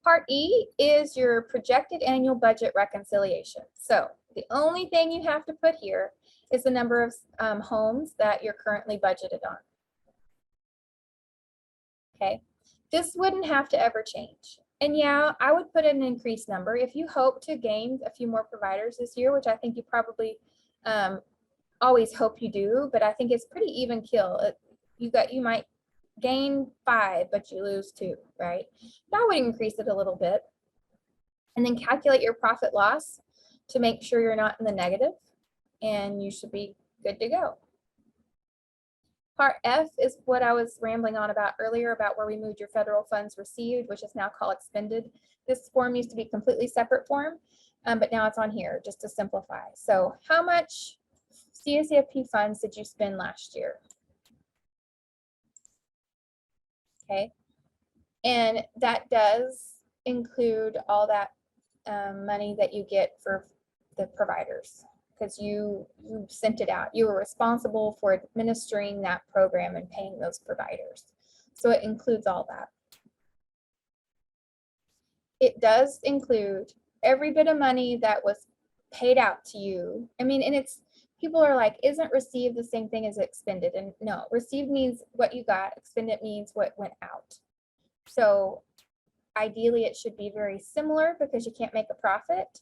Part E is your projected annual budget reconciliation. So the only thing you have to put here is the number of homes that you're currently budgeted on. Okay, this wouldn't have to ever change. And yeah, I would put an increased number. If you hope to gain a few more providers this year, which I think you probably always hope you do, but I think it's pretty even kill. You might gain 5, but you lose 2, right? But I would increase it a little bit, and then calculate your profit loss to make sure you're not in the negative, and you should be good to go. Part F is what I was rambling on about earlier, about where we moved your federal funds received, which is now called expended. This form used to be a completely separate form, but now it's on here just to simplify. So how much CACFP funds did you spend last year? Okay, and that does include all that money that you get for the providers, because you sent it out. You were responsible for administering that program and paying those providers. So it includes all that. It does include every bit of money that was paid out to you. I mean, and it's, people are like, isn't received the same thing as expended? And no, received means what you got, expended means what went out. So ideally it should be very similar, because you can't make a profit.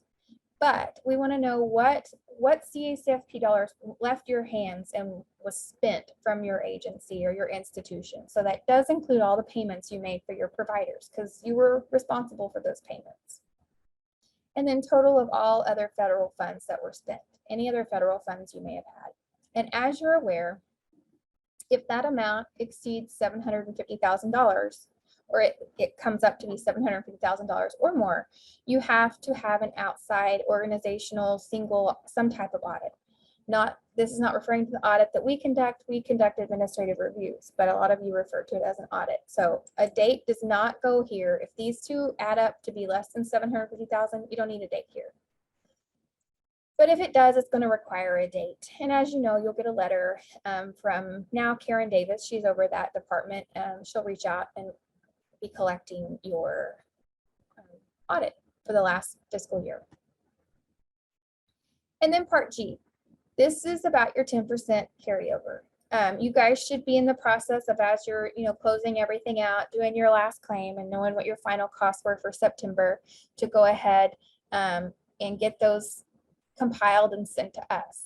But we want to know what CACFP dollars left your hands and was spent from your agency or your institution. So that does include all the payments you made for your providers, because you were responsible for those payments. And then total of all other federal funds that were spent, any other federal funds you may have had. And as you're aware, if that amount exceeds $750,000, or it comes up to be $750,000 or more, you have to have an outside organizational some type of audit. This is not referring to the audit that we conduct. We conduct administrative reviews, but a lot of you refer to it as an audit. So a date does not go here. If these two add up to be less than $750,000, you don't need a date here. But if it does, it's going to require a date. And as you know, you'll get a letter from now Karen Davis. She's over that department. She'll reach out and be collecting your audit for the last fiscal year. And then part G, this is about your 10% carryover. You guys should be in the process of, as you're closing everything out, doing your last claim and knowing what your final costs were for September, to go ahead and get those compiled and sent to us.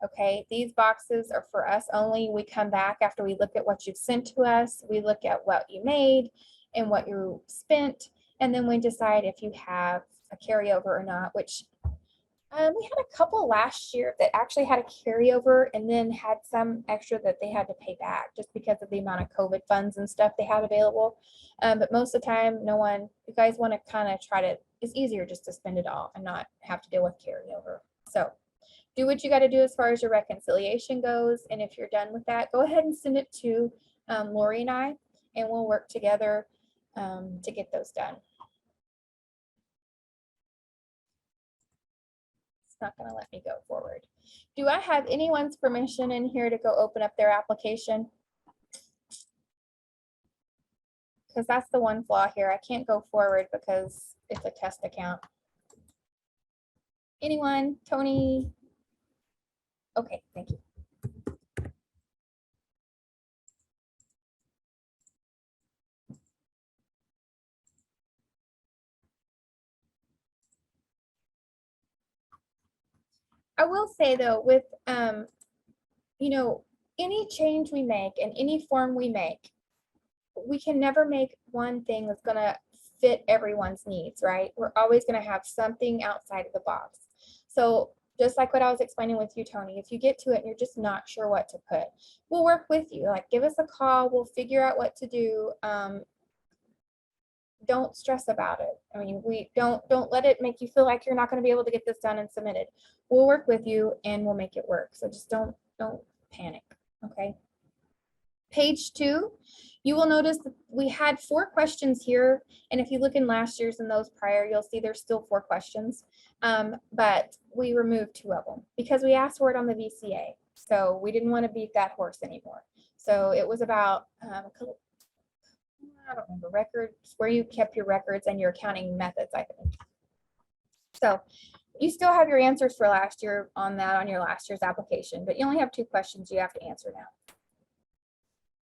Okay, these boxes are for us only. We come back after we look at what you've sent to us. We look at what you made and what you spent, and then we decide if you have a carryover or not, which we had a couple last year that actually had a carryover and then had some extra that they had to pay back just because of the amount of COVID funds and stuff they had available. But most of the time, you guys want to kind of try to, it's easier just to spend it all and not have to deal with carryover. So do what you got to do as far as your reconciliation goes. And if you're done with that, go ahead and send it to Lori and I, and we'll work together to get those done. not going to let me go forward. Do I have anyone's permission in here to go open up their application? Because that's the one flaw here. I can't go forward because it's a test account. Anyone? Tony? Okay, thank you. I will say though, with you know, any change we make and any form we make, we can never make one thing that's going to fit everyone's needs, right? We're always going to have something outside of the box. So just like what I was explaining with you, Tony, if you get to it and you're just not sure what to put, we'll work with you. Like, give us a call. We'll figure out what to do. Don't stress about it. I mean, we don't let it make you feel like you're not going to be able to get this done and submitted. We'll work with you and we'll make it work. So just don't panic. Okay. Page 2, you will notice that we had 4 questions here. And if you look in last year's and those prior, you'll see there's still 4 questions. But we removed 2 of them because we asked for it on the VCA. So we didn't want to beat that horse anymore. So it was about, I don't remember, records, where you kept your records and your accounting methods, I think. So you still have your answers for last year on that on your last year's application, but you only have 2 questions you have to answer now.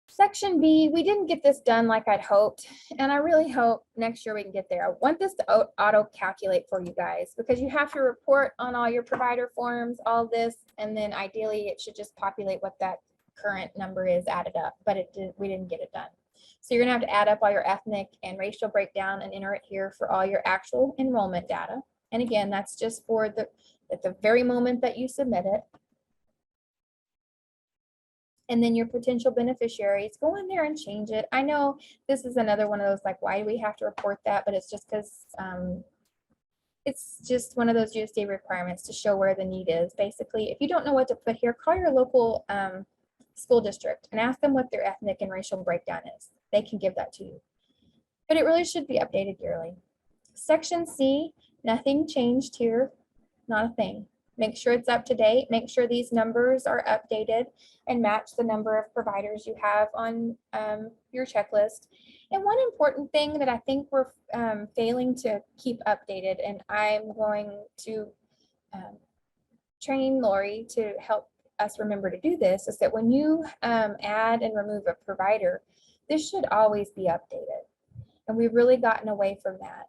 Section B, we didn't get this done like I'd hoped, and I really hope next year we can get there. I want this to auto calculate for you guys because you have to report on all your provider forms, all this, and then ideally it should just populate what that current number is added up, but we didn't get it done. So you're gonna have to add up all your ethnic and racial breakdown and enter it here for all your actual enrollment data. And again, that's just for at the very moment that you submit it. And then your potential beneficiaries, go in there and change it. I know this is another one of those, like, why do we have to report that? But it's just because it's just one of those USDA requirements to show where the need is. Basically, if you don't know what to put here, call your local school district and ask them what their ethnic and racial breakdown is. They can give that to you. But it really should be updated yearly. Section C, nothing changed here, not a thing. Make sure it's up to date. Make sure these numbers are updated and match the number of providers you have on your checklist. And one important thing that I think we're failing to keep updated, and I'm going to train Lori to help us remember to do this, is that when you add and remove a provider, this should always be updated. And we've really gotten away from that.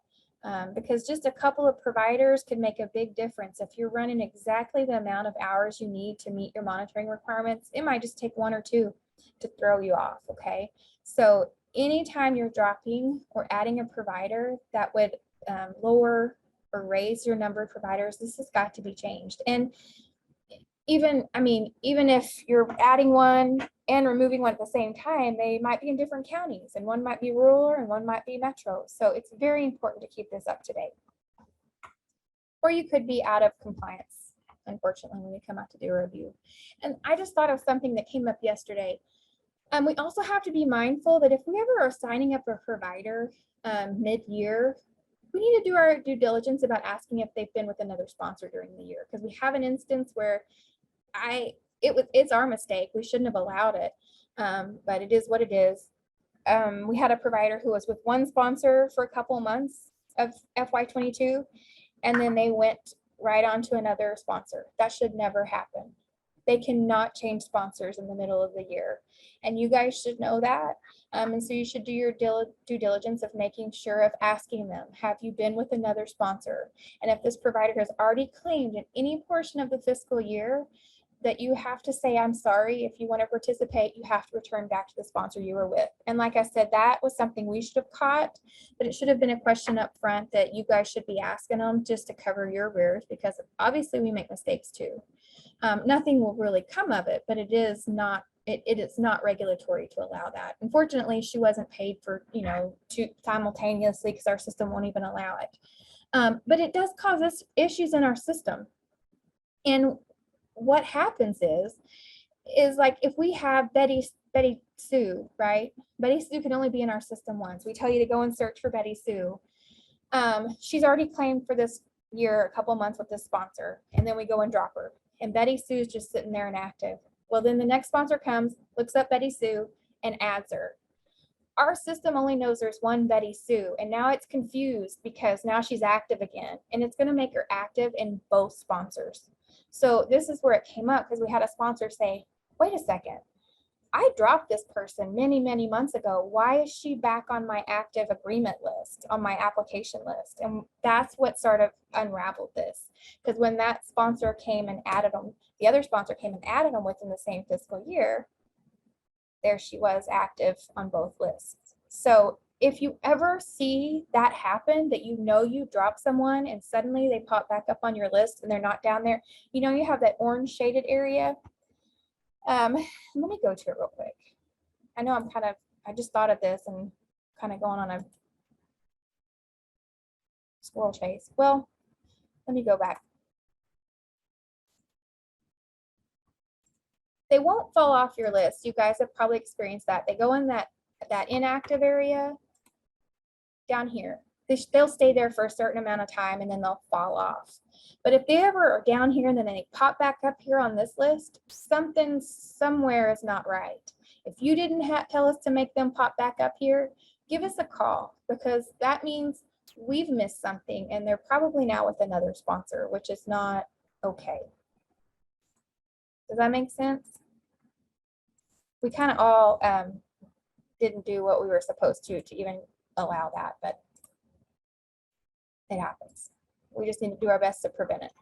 Because just a couple of providers can make a big difference. If you're running exactly the amount of hours you need to meet your monitoring requirements, it might just take 1 or 2 to throw you off, okay? So anytime you're dropping or adding a provider that would lower or raise your number of providers, this has got to be changed. And even if you're adding one and removing one at the same time, they might be in different counties, and one might be rural and one might be metro. So it's very important to keep this up to date. Or you could be out of compliance, unfortunately, when you come out to do a review. And I just thought of something that came up yesterday. We also have to be mindful that if we ever are signing up a provider mid-year, we need to do our due diligence about asking if they've been with another sponsor during the year, because we have an instance where it's our mistake. We shouldn't have allowed it, but it is what it is. We had a provider who was with one sponsor for a couple of months of FY22, and then they went right on to another sponsor. That should never happen. They cannot change sponsors in the middle of the year, and you guys should know that. And so you should do your due diligence of making sure of asking them, have you been with another sponsor? And if this provider has already claimed in any portion of the fiscal year, that you have to say, I'm sorry, if you want to participate, you have to return back to the sponsor you were with. And like I said, that was something we should have caught, but it should have been a question up front that you guys should be asking them just to cover your rears, because obviously we make mistakes too. Nothing will really come of it, but it is not regulatory to allow that. Unfortunately, she wasn't paid for, simultaneously, because our system won't even allow it. But it does cause us issues in our system. And what happens is like, if we have Betty Sue, right? Betty Sue can only be in our system once. We tell you to go and search for Betty Sue. She's already claimed for this year, a couple months with this sponsor, and then we go and drop her. And Betty Sue's just sitting there inactive. Well, then the next sponsor comes, looks up Betty Sue, and adds her. Our system only knows there's one Betty Sue, and now it's confused because now she's active again, and it's going to make her active in both sponsors. So this is where it came up, because we had a sponsor say, wait a second, I dropped this person many, many months ago. Why is she back on my active agreement list, on my application list? And that's what sort of unraveled this. Because when that sponsor came and added them, the other sponsor came and added them within the same fiscal year, there she was active on both lists. So if you ever see that happen, that you know you dropped someone and suddenly they pop back up on your list and they're not down there, you know, you have that orange shaded area. Let me go to it real quick. I know I just thought of this and kind of going on a squirrel chase. Well, let me go back. They won't fall off your list. You guys have probably experienced that. They go in that inactive area down here. They'll stay there for a certain amount of time and then they'll fall off. But if they ever are down here and then they pop back up here on this list, something somewhere is not right. If you didn't tell us to make them pop back up here, give us a call, because that means we've missed something and they're probably now with another sponsor, which is not okay. Does that make sense? We kind of all didn't do what we were supposed to even allow that, but it happens. We just need to do our best to prevent it.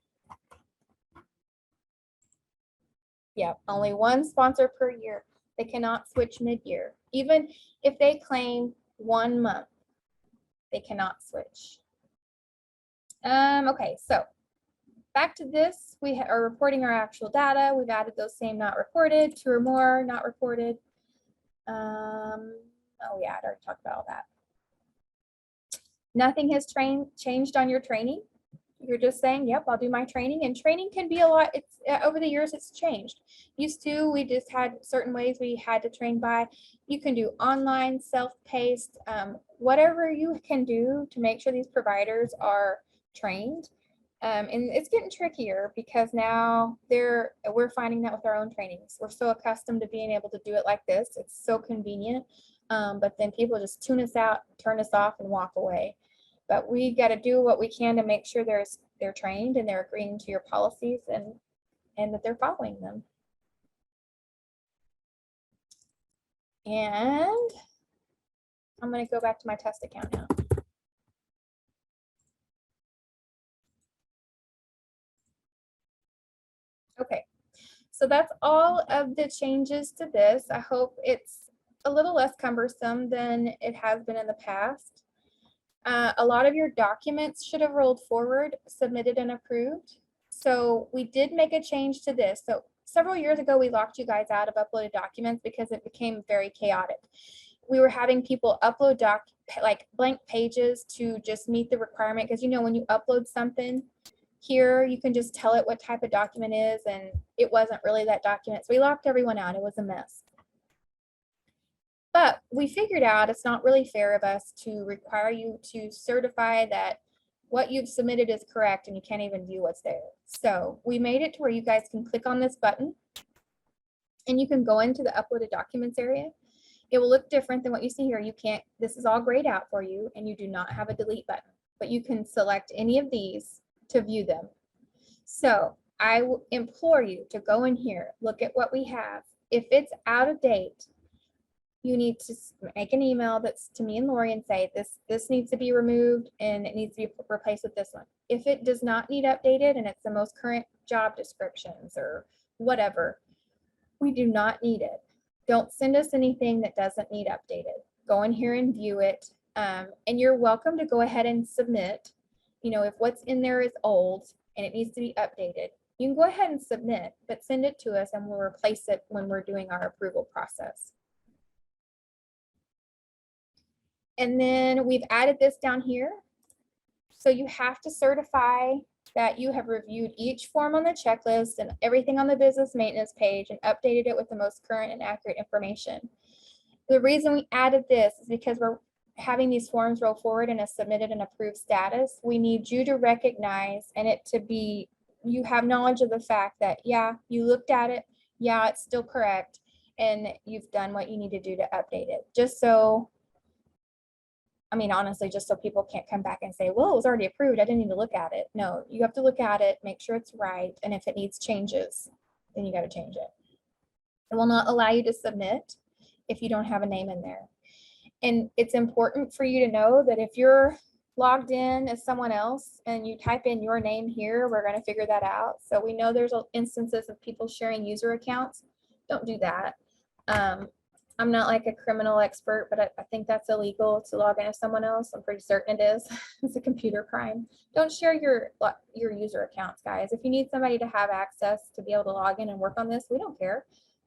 Yeah, only one sponsor per year. They cannot switch mid-year. Even if they claim 1 month, they cannot switch. Okay, so back to this, we are reporting our actual data. We've added those same not reported, 2 or more not reported. Oh yeah, I already talked about all that. Nothing has changed on your training. You're just saying, yep, I'll do my training. And training can be a lot. It's over the years, it's changed. Used to, we just had certain ways we had to train by. You can do online, self-paced, whatever you can do to make sure these providers are trained. And it's getting trickier because now we're finding that with our own trainings. We're so accustomed to being able to do it like this. It's so convenient. But then people just tune us out, turn us off, and walk away. But we got to do what we can to make sure they're trained and they're agreeing to your policies and that they're following them. And I'm going to go back to my test account now. Okay, so that's all of the changes to this. I hope it's a little less cumbersome than it has been in the past. A lot of your documents should have rolled forward, submitted and approved. So we did make a change to this. So several years ago, we locked you guys out of uploaded documents because it became very chaotic. We were having people upload like blank pages to just meet the requirement, because you know when you upload something here, you can just tell it what type of document is, and it wasn't really that document. So we locked everyone out. It was a mess. But we figured out it's not really fair of us to require you to certify that what you've submitted is correct and you can't even view what's there. So we made it to where you guys can click on this button and you can go into the uploaded documents area. It will look different than what you see here. This is all grayed out for you and you do not have a delete button, but you can select any of these to view them. So I will implore you to go in here, look at what we have. If it's out of date, you need to make an email that's to me and Lori and say, this needs to be removed and it needs to be replaced with this one. If it does not need updated and it's the most current job descriptions or whatever, we do not need it. Don't send us anything that doesn't need updated. Go in here and view it. And you're welcome to go ahead and submit. You know, if what's in there is old and it needs to be updated, you can go ahead and submit, but send it to us and we'll replace it when we're doing our approval process. And then we've added this down here. So you have to certify that you have reviewed each form on the checklist and everything on the business maintenance page and updated it with the most current and accurate information. The reason we added this is because having these forms roll forward in a submitted and approved status, we need you to recognize and it to be, you have knowledge of the fact that, yeah, you looked at it, yeah, it's still correct, and you've done what you need to do to update it. Just so, I mean, honestly, just so people can't come back and say, well, it was already approved, I didn't need to look at it. No, you have to look at it, make sure it's right, and if it needs changes, then you got to change it. It will not allow you to submit if you don't have a name in there. And it's important for you to know that if you're logged in as someone else and you type in your name here, we're going to figure that out. So we know there's instances of people sharing user accounts. Don't do that. I'm not like a criminal expert, but I think that's illegal to log in as someone else. I'm pretty certain it is. It's a computer crime. Don't share your user accounts, guys. If you need somebody to have access to be able to log in and work on this, we don't care.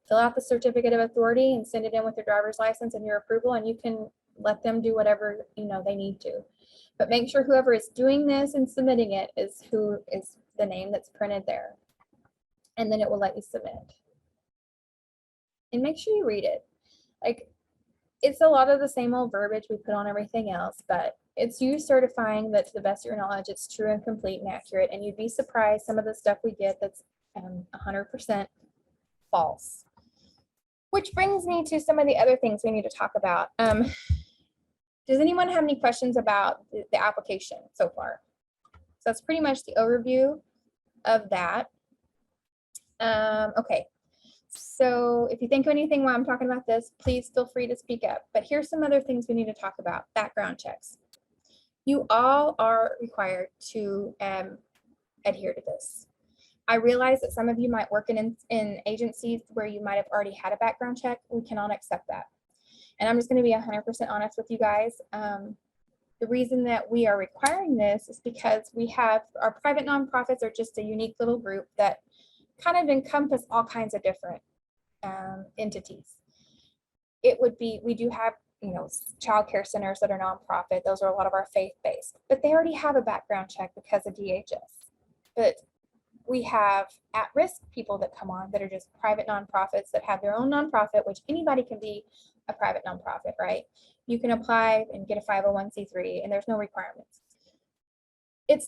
Fill out the certificate of authority and send it in with your driver's license and your approval, and you can let them do whatever they need to. But make sure whoever is doing this and submitting it is who is the name that's printed there. And then it will let you submit. And make sure you read it. Like, it's a lot of the same old verbiage we put on everything else, but it's you certifying that to the best of your knowledge, it's true and complete and accurate. And you'd be surprised some of the stuff we get that's 100% false. Which brings me to some of the other things we need to talk about. Does anyone have any questions about the application so far? So that's pretty much the overview of that. Okay, so if you think of anything while I'm talking about this, please feel free to speak up. But here's some other things we need to talk about. Background checks. You all are required to adhere to this. I realize that some of you might work in agencies where you might have already had a background check. We cannot accept that. And I'm just going to be 100% honest with you guys. The reason that we are requiring this is because we have our private nonprofits are just a unique little group that kind of encompass all kinds of different entities. It would be, we do have, child care centers that are nonprofit. Those are a lot of our faith-based, but they already have a background check because of DHS. But we have at-risk people that come on that are just private nonprofits that have their own nonprofit, which anybody can be a private nonprofit, right? You can apply and get a 501c3 and there's no requirements. It's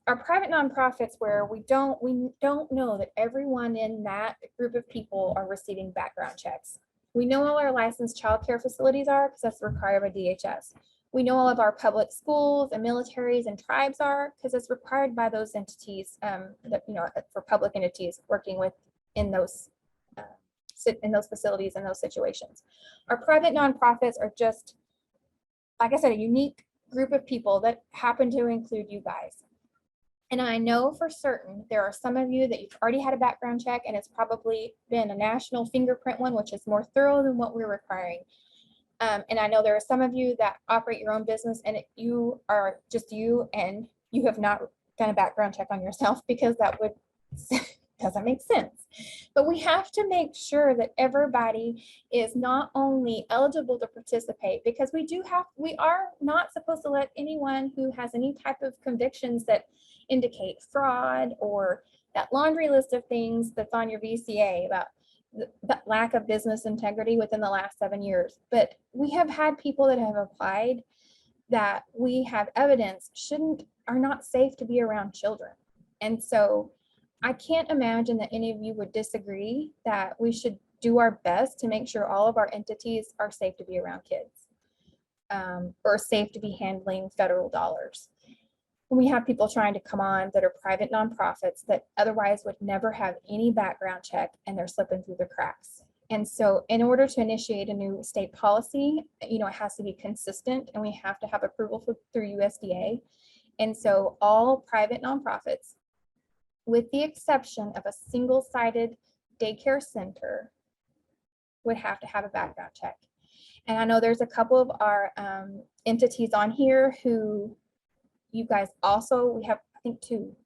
our private nonprofits where we don't know that everyone in that group of people are receiving background checks. We know all our licensed child care facilities are because that's required by DHS. We know all of our public schools and militaries and tribes are because it's required by those entities for public entities working in those facilities and those situations. Our private nonprofits are just, like I said, a unique group of people that happen to include you guys. And I know for certain there are some of you that you've already had a background check and it's probably been a national fingerprint one, which is more thorough than what we're requiring. And I know there are some of you that operate your own business and you are just you and you have not done a background check on yourself because that doesn't make sense. But we have to make sure that everybody is not only eligible to participate, because we are not supposed to let anyone who has any type of convictions that indicate fraud or that laundry list of things that's on your VCA about the lack of business integrity within the last 7 years. But we have had people that have applied that we have evidence are not safe to be around children. And so I can't imagine that any of you would disagree that we should do our best to make sure all of our entities are safe to be around kids or safe to be handling federal dollars. When we have people trying to come on that are private nonprofits that otherwise would never have any background check and they're slipping through the cracks. And so in order to initiate a new state policy, it has to be consistent and we have to have approval through USDA. And so all private nonprofits, with the exception of a single-sided daycare center, would have to have a background check. And I know there's a couple of our entities on here who you guys also, we have, I think 2,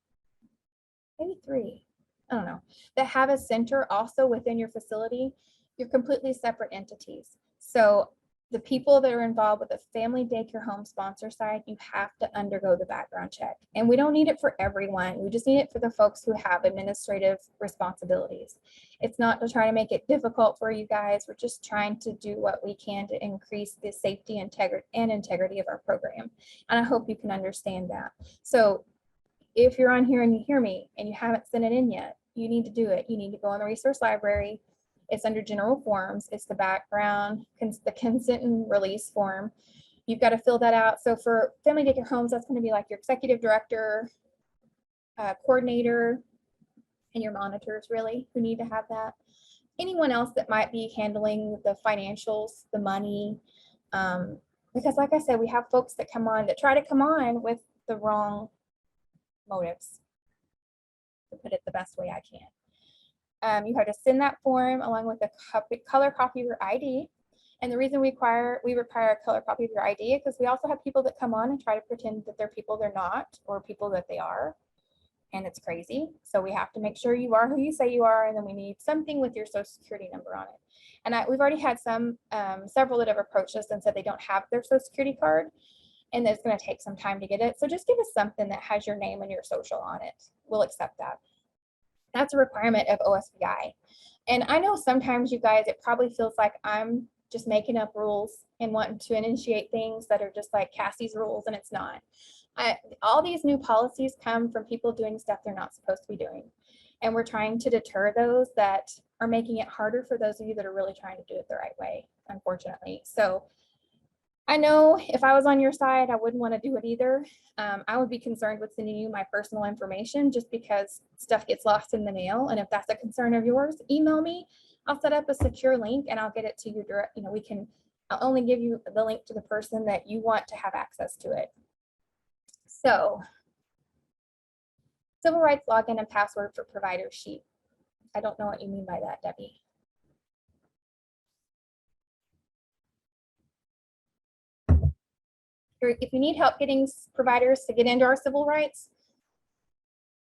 maybe 3, I don't know, that have a center also within your facility. You're completely separate entities. So the people that are involved with the family daycare home sponsor side, you have to undergo the background check. And we don't need it for everyone. We just need it for the folks who have administrative responsibilities. It's not to try to make it difficult for you guys. We're just trying to do what we can to increase the safety and integrity of our program. And I hope you can understand that. So if you're on here and you hear me and you haven't sent it in yet, you need to do it. You need to go in the resource library. It's under general forms. It's the background, the consent and release form. You've got to fill that out. So for family daycare homes, that's going to be like your executive director, coordinator, and your monitors really who need to have that. Anyone else that might be handling the financials, the money, because like I said, we have folks that come on that try to come on with the wrong motives, to put it the best way I can. You have to send that form along with a color copy of your ID. And the reason we require a color copy of your ID is because we also have people that come on and try to pretend that they're people they're not, or people that they are. And it's crazy. So we have to make sure you are who you say you are. And then we need something with your social security number on it. And we've already had several that have approached us and said they don't have their social security card. And it's going to take some time to get it. So just give us something that has your name and your social on it. We'll accept that. That's a requirement of OSBI. And I know sometimes you guys, it probably feels like I'm just making up rules and wanting to initiate things that are just like Cassie's rules, and it's not. All these new policies come from people doing stuff they're not supposed to be doing. And we're trying to deter those that are making it harder for those of you that are really trying to do it the right way, unfortunately. So I know if I was on your side, I wouldn't want to do it either. I would be concerned with sending you my personal information just because stuff gets lost in the mail. And if that's a concern of yours, email me. I'll set up a secure link and I'll get it to you direct. You know, I'll only give you the link to the person that you want to have access to it. So, civil rights login and password for provider sheet. I don't know what you mean by that, Debbie. If you need help getting providers to get into our civil rights,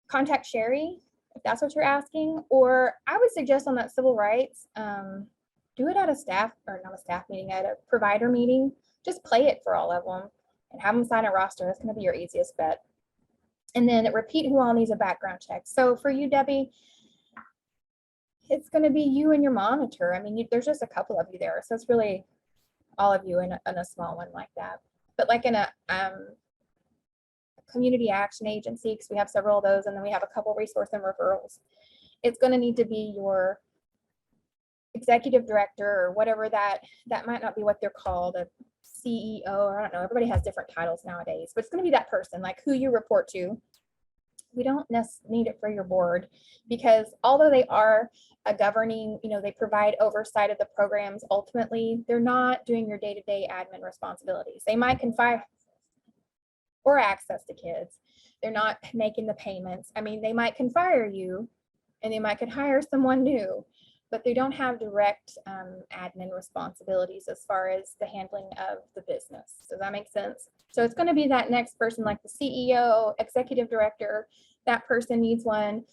contact Sherry, if that's what you're asking. Or I would suggest on that civil rights, do it at a staff, or not a staff meeting, at a provider meeting. Just play it for all of them and have them sign a roster. That's going to be your easiest bet. And then repeat who all needs a background check. So for you, Debbie, it's going to be you and your monitor. I mean, there's just a couple of you there. So it's really all of you in a small one like that. But like in a community action agency, because we have several of those, and then we have a couple resource and referrals, it's going to need to be your executive director or whatever that might not be what they're called, a CEO, or I don't know, everybody has different titles nowadays, but it's going to be that person, like who you report to. We don't necessarily need it for your board, because although they are a governing, they provide oversight of the programs, ultimately they're not doing your day-to-day admin responsibilities. They might confide or access to kids. They're not making the payments. I mean, they might confire you and they could hire someone new, but they don't have direct admin responsibilities as far as the handling of the business. Does that make sense? So it's going to be that next person, like the CEO, executive director. That person needs one.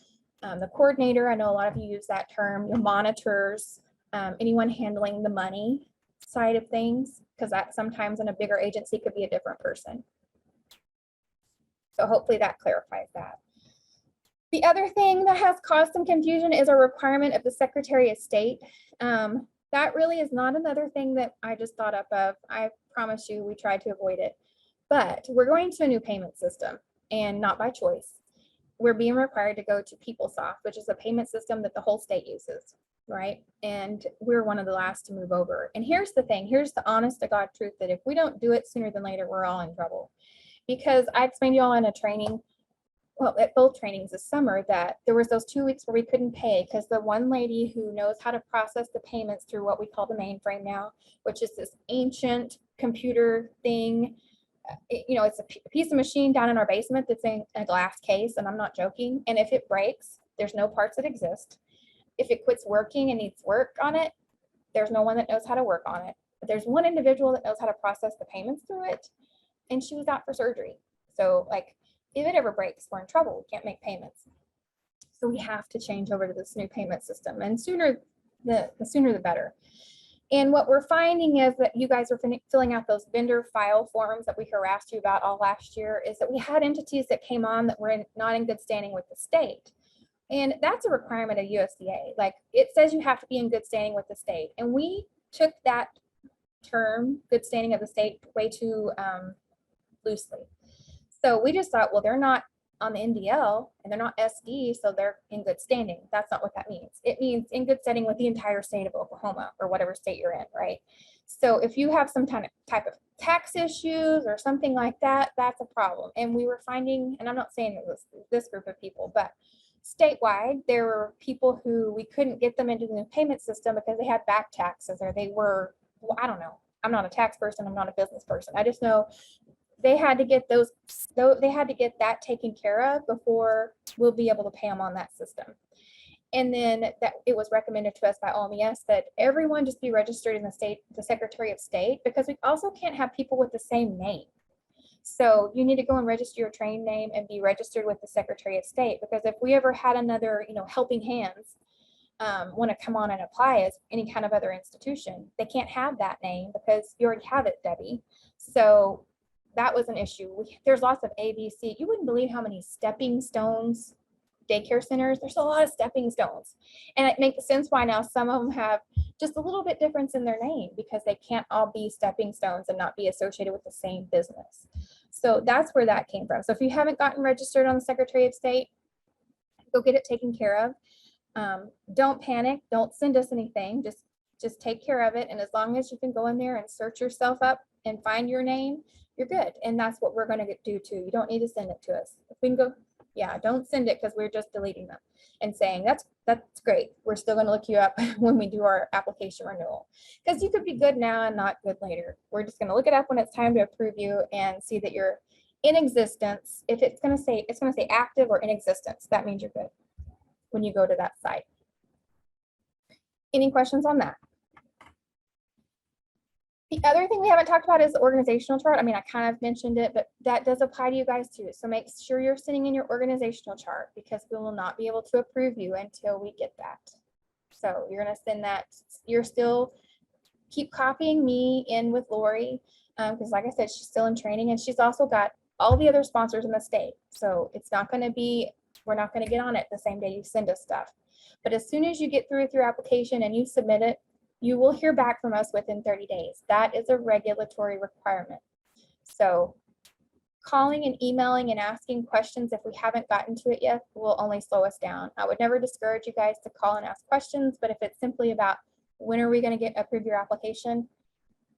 The coordinator, I know a lot of you use that term. Your monitors, anyone handling the money side of things, because that sometimes in a bigger agency could be a different person. So hopefully that clarifies that. The other thing that has caused some confusion is a requirement of the Secretary of State. That really is not another thing that I just thought up of. I promise you we tried to avoid it. But we're going to a new payment system, and not by choice. We're being required to go to PeopleSoft, which is a payment system that the whole state uses, right? And we're one of the last to move over. And here's the thing, here's the honest to God truth, that if we don't do it sooner than later, we're all in trouble. Because I explained to y'all in a training, well, at both trainings this summer, that there was those 2 weeks where we couldn't pay because the one lady who knows how to process the payments through what we call the mainframe now, which is this ancient computer thing. It's a piece of machine down in our basement that's in a glass case, and I'm not joking. And if it breaks, there's no parts that exist. If it quits working and needs work on it, there's no one that knows how to work on it. But there's one individual that knows how to process the payments through it, and she was out for surgery. So like, if it ever breaks, we're in trouble. We can't make payments. So we have to change over to this new payment system, and the sooner the better. And what we're finding is that you guys are filling out those vendor file forms that we harassed you about all last year, is that we had entities that came on that were not in good standing with the state. And that's a requirement of USDA. Like, it says you have to be in good standing with the state. And we took that term, good standing of the state, way too loosely. So we just thought, well, they're not on the NDL and they're not SD, so they're in good standing. That's not what that means. It means in good standing with the entire state of Oklahoma, or whatever state you're in, right? So if you have some type of tax issues or something like that, that's a problem. And we were finding, and I'm not saying it was this group of people, but statewide, there were people who we couldn't get them into the payment system because they had back taxes, or they were, well, I don't know. I'm not a tax person. I'm not a business person. I just know they had to get that taken care of before we'll be able to pay them on that system. And then that it was recommended to us by OMES that everyone just be registered in the Secretary of State, because we also can't have people with the same name. So you need to go and register your trade name and be registered with the Secretary of State, because if we ever had another, helping hands want to come on and apply as any kind of other institution, they can't have that name because you already have it, Debbie. So that was an issue. There's lots of ABC. You wouldn't believe how many stepping stones daycare centers. There's a lot of stepping stones. And it makes sense why now some of them have just a little bit difference in their name, because they can't all be stepping stones and not be associated with the same business. So that's where that came from. So if you haven't gotten registered on the Secretary of State, go get it taken care of. Don't panic. Don't send us anything. Just take care of it. And as long as you can go in there and search yourself up and find your name, you're good. And that's what we're going to do too. You don't need to send it to us. If we can go, yeah, don't send it, because we're just deleting them and saying that's great. We're still going to look you up when we do our application renewal, because you could be good now and not good later. We're just going to look it up when it's time to approve you and see that you're in existence. If it's going to say active or in existence, that means you're good when you go to that site. Any questions on that? The other thing we haven't talked about is the organizational chart. I mean, I kind of mentioned it, but that does apply to you guys too. So make sure you're sitting in your organizational chart, because we will not be able to approve you until we get that. So you're going to send that. You're still keep copying me in with Lori, because like I said, she's still in training, and she's also got all the other sponsors in the state. So it's not going to be, we're not going to get on it the same day you send us stuff. But as soon as you get through with your application and you submit it, you will hear back from us within 30 days. That is a regulatory requirement. So calling and emailing and asking questions if we haven't gotten to it yet will only slow us down. I would never discourage you guys to call and ask questions, but if it's simply about when are we going to approve your application,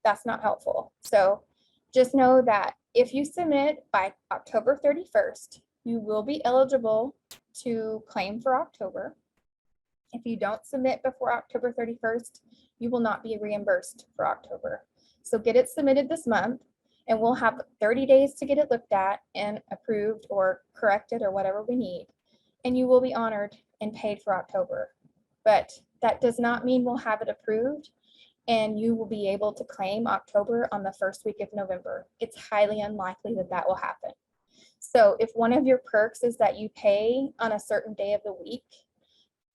that's not helpful. So just know that if you submit by October 31st, you will be eligible to claim for October. If you don't submit before October 31st, you will not be reimbursed for October. So get it submitted this month, and we'll have 30 days to get it looked at and approved or corrected or whatever we need. And you will be honored and paid for October. But that does not mean we'll have it approved and you will be able to claim October on the first week of November. It's highly unlikely that that will happen. So if one of your perks is that you pay on a certain day of the week,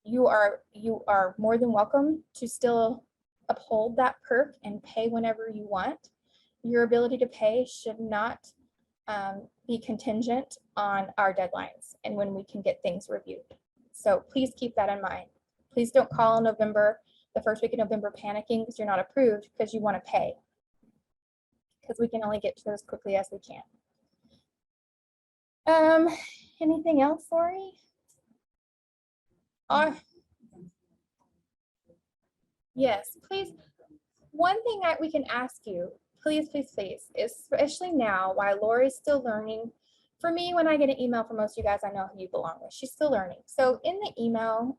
you are more than welcome to still uphold that perk and pay whenever you want. Your ability to pay should not be contingent on our deadlines and when we can get things reviewed. So please keep that in mind. Please don't call in November, the first week of November, panicking because you're not approved because you want to pay, because we can only get to those quickly as we can. Anything else, Lori? Yes, please. One thing that we can ask you, please, especially now while Lori's still learning. For me, when I get an email from most of you guys, I know who you belong with. She's still learning. So in the email,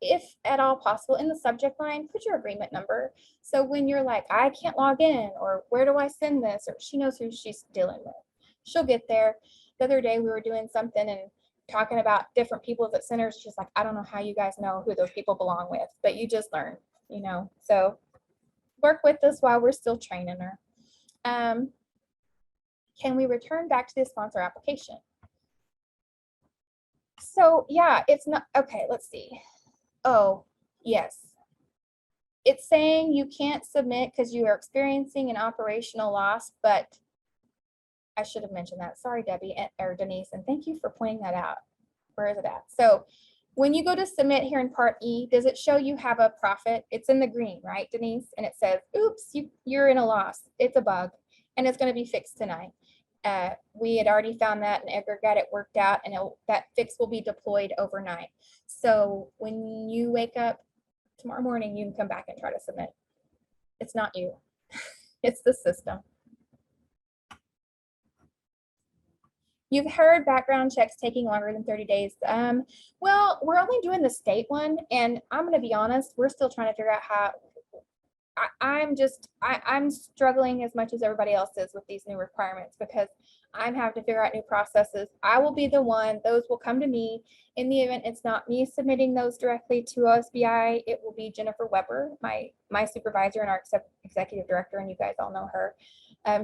if at all possible, in the subject line, put your agreement number. So when you're like, I can't log in, or where do I send this? Or she knows who she's dealing with. She'll get there. The other day we were doing something and talking about different people at centers. She's like, I don't know how you guys know who those people belong with, but you just learn, you know. So work with us while we're still training her. Can we return back to the sponsor application? So yeah, it's not, okay, let's see. Oh, yes. it's saying you can't submit because you are experiencing an operational loss, but I should have mentioned that. Sorry, Debbie or Denise, and thank you for pointing that out. Where is it at? So when you go to submit here in part E, does it show you have a profit? It's in the green, right, Denise? And it says, oops, you're in a loss. It's a bug, and it's going to be fixed tonight. We had already found that, and Edgar got it worked out, and that fix will be deployed overnight. So when you wake up tomorrow morning, you can come back and try to submit. It's not you. It's the system. You've heard background checks taking longer than 30 days. Well, we're only doing the state one, and I'm going to be honest, we're still trying to figure out how. I'm struggling as much as everybody else is with these new requirements, because I'm having to figure out new processes. I will be the one, those will come to me. In the event it's not me submitting those directly to OSBI, it will be Jennifer Weber, my supervisor and our executive director, and you guys all know her.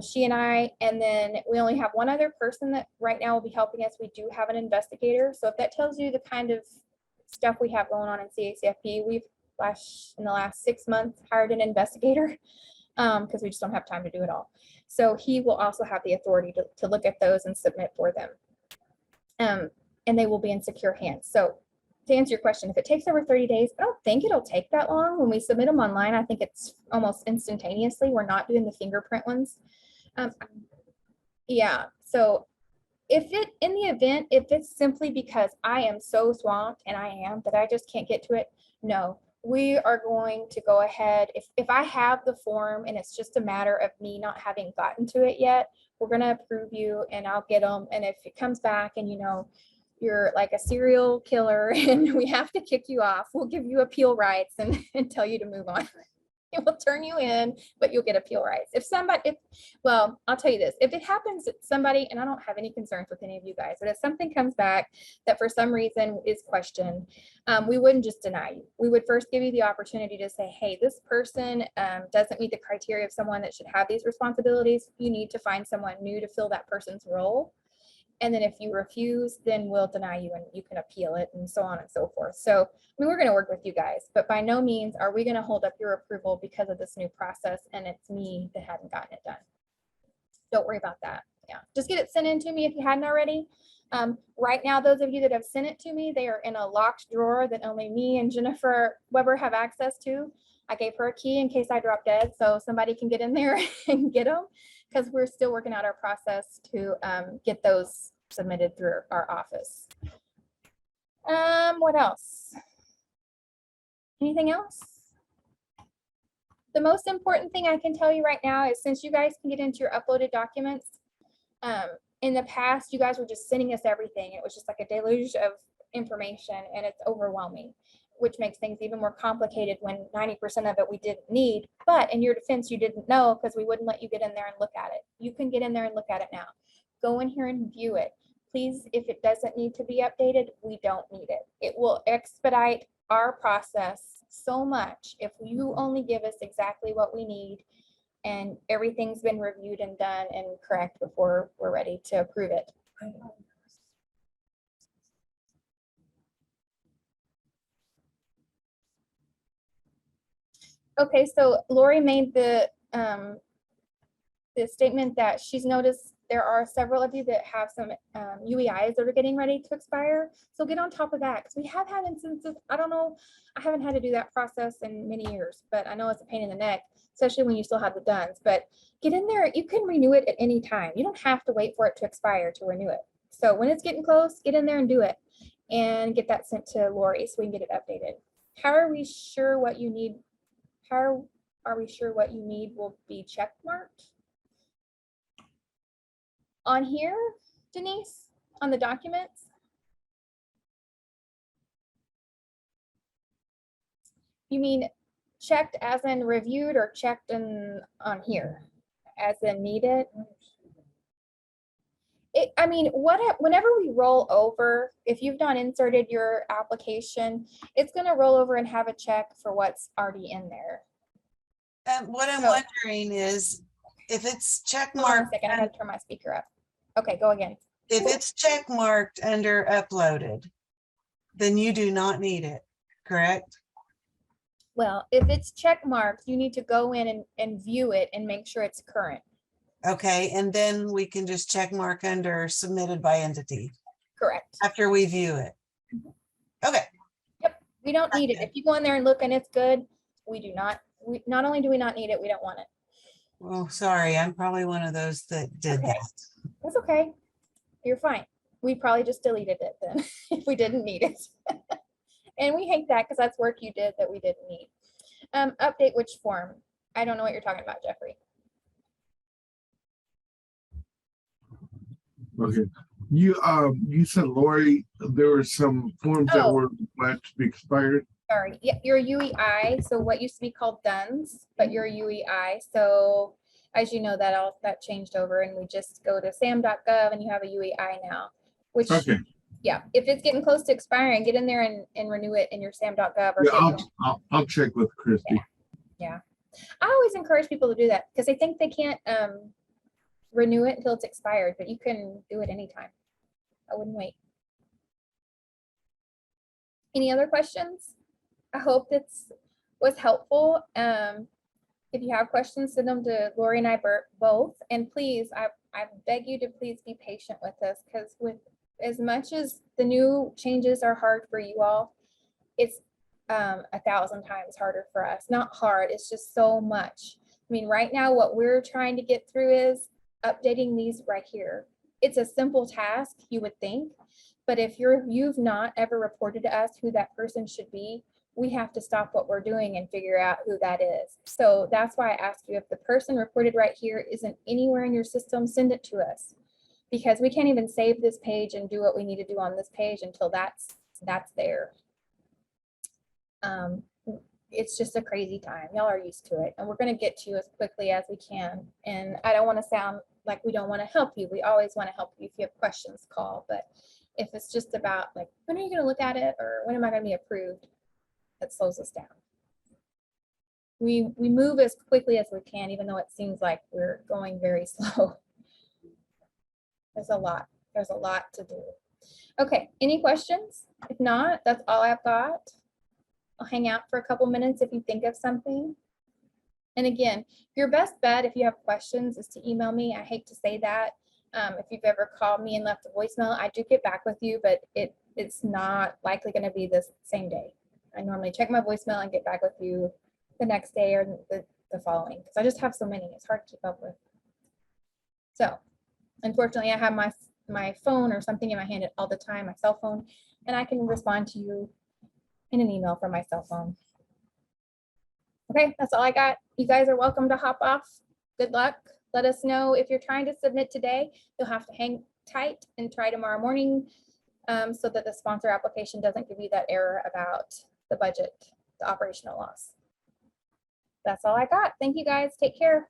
She and I, and then we only have one other person that right now will be helping us. We do have an investigator. So if that tells you the kind of stuff we have going on in CACFP, we've in the last 6 months hired an investigator because we just don't have time to do it all. So he will also have the authority to look at those and submit for them. And they will be in secure hands. So to answer your question, if it takes over 30 days, I don't think it'll take that long. When we submit them online, I think it's almost instantaneously. We're not doing the fingerprint ones. Yeah, so if in the event, if it's simply because I am so swamped, and I am, that I just can't get to it, no, we are going to go ahead. If I have the form and it's just a matter of me not having gotten to it yet, we're going to approve you and I'll get them. And if it comes back and, you know, you're like a serial killer and we have to kick you off, we'll give you appeal rights and tell you to move on. It will turn you in, but you'll get appeal rights. Well, I'll tell you this, if it happens that somebody, and I don't have any concerns with any of you guys, but if something comes back that for some reason is questioned, we wouldn't just deny you. We would first give you the opportunity to say, hey, this person doesn't meet the criteria of someone that should have these responsibilities. You need to find someone new to fill that person's role. And then if you refuse, then we'll deny you and you can appeal it and so on and so forth. So, I mean, we're going to work with you guys, but by no means are we going to hold up your approval because of this new process and it's me that hadn't gotten it done. Don't worry about that. Yeah, just get it sent in to me if you hadn't already. Right now, those of you that have sent it to me, they are in a locked drawer that only me and Jennifer Weber have access to. I gave her a key in case I drop dead, so somebody can get in there and get them, because we're still working out our process to get those submitted through our office. What else? Anything else? The most important thing I can tell you right now is, since you guys can get into your uploaded documents, in the past, you guys were just sending us everything. It was just like a deluge of information and it's overwhelming, which makes things even more complicated when 90% of it we didn't need. But in your defense, you didn't know because we wouldn't let you get in there and look at it. You can get in there and look at it now. Go in here and view it. Please, if it doesn't need to be updated, we don't need it. It will expedite our process so much if you only give us exactly what we need and everything's been reviewed and done and correct before we're ready to approve it. Okay, so Lori made the statement that she's noticed there are several of you that have some UEIs that are getting ready to expire. So get on top of that, because we have had instances, I don't know, I haven't had to do that process in many years, but I know it's a pain in the neck, especially when you still have the DUNS. But get in there, you can renew it at any time. You don't have to wait for it to expire to renew it. So when it's getting close, get in there and do it and get that sent to Lori so we can get it updated. How are we sure what you need? How are we sure what you need will be check marked? On here, Denise, on the documents? You mean checked as in reviewed or checked in on here as in needed? I mean, whenever we roll over, if you've not inserted your application, it's going to roll over and have a check for what's already in there. What I'm wondering is if it's check marked. Hold on a second, I had to turn my speaker up. Okay, go again. If it's check marked under uploaded, then you do not need it, correct? Well, if it's check marked, you need to go in and view it and make sure it's current. Okay, and then we can just check mark under submitted by entity Correct. after we view it. Okay, Yep. We don't need it. If you go in there and look and it's good, we do not. We not only do we not need it, we don't want it. well, sorry, I'm probably one of those that did Okay. that. That's okay. You're fine. We probably just deleted it then if we didn't need it. And we hate that because that's work you did that we didn't need. Update which form? I don't know what you're talking about, Jeffrey. Okay. You said, Lori, there were some forms that were left to be expired. Sorry. Yeah, your UEI. So what used to be called DUNS, but your UEI. So as you know, that changed over, and we just go to sam.gov and you have a UEI now, which Okay. yeah, if it's getting close to expiring, get in there and renew it in your sam.gov or Yeah, I'll check with Christy. Yeah. I always encourage people to do that because they think they can't renew it until it's expired, but you can do it anytime. I wouldn't wait. Any other questions? I hope this was helpful. If you have questions, send them to Lori and I both. And please, I beg you to please be patient with us, because with as much as the new changes are hard for you all, it's 1,000 times harder for us. Not hard, it's just so much. I mean, right now, what we're trying to get through is updating these right here. It's a simple task, you would think, but if you've not ever reported to us who that person should be, we have to stop what we're doing and figure out who that is. So that's why I asked you, if the person reported right here isn't anywhere in your system, send it to us, because we can't even save this page and do what we need to do on this page until that's there. It's just a crazy time. Y'all are used to it, and we're going to get to you as quickly as we can. And I don't want to sound like we don't want to help you. We always want to help you. If you have questions, call. But if it's just about like, when are you going to look at it, or when am I going to be approved, that slows us down. We move as quickly as we can, even though it seems like we're going very slow. There's a lot to do. Okay, any questions? If not, that's all I've got. I'll hang out for a couple minutes if you think of something. And again, your best bet if you have questions is to email me. I hate to say that. If you've ever called me and left a voicemail, I do get back with you, but it's not likely going to be the same day. I normally check my voicemail and get back with you the next day or the following, because I just have so many. It's hard to keep up with. So unfortunately, I have my phone or something in my hand all the time, my cell phone, and I can respond to you in an email from my cell phone. Okay, that's all I got. You guys are welcome to hop off. Good luck. Let us know if you're trying to submit today. You'll have to hang tight and try tomorrow morning so that the sponsor application doesn't give you that error about the budget, the operational loss. That's all I got. Thank you guys. Take care.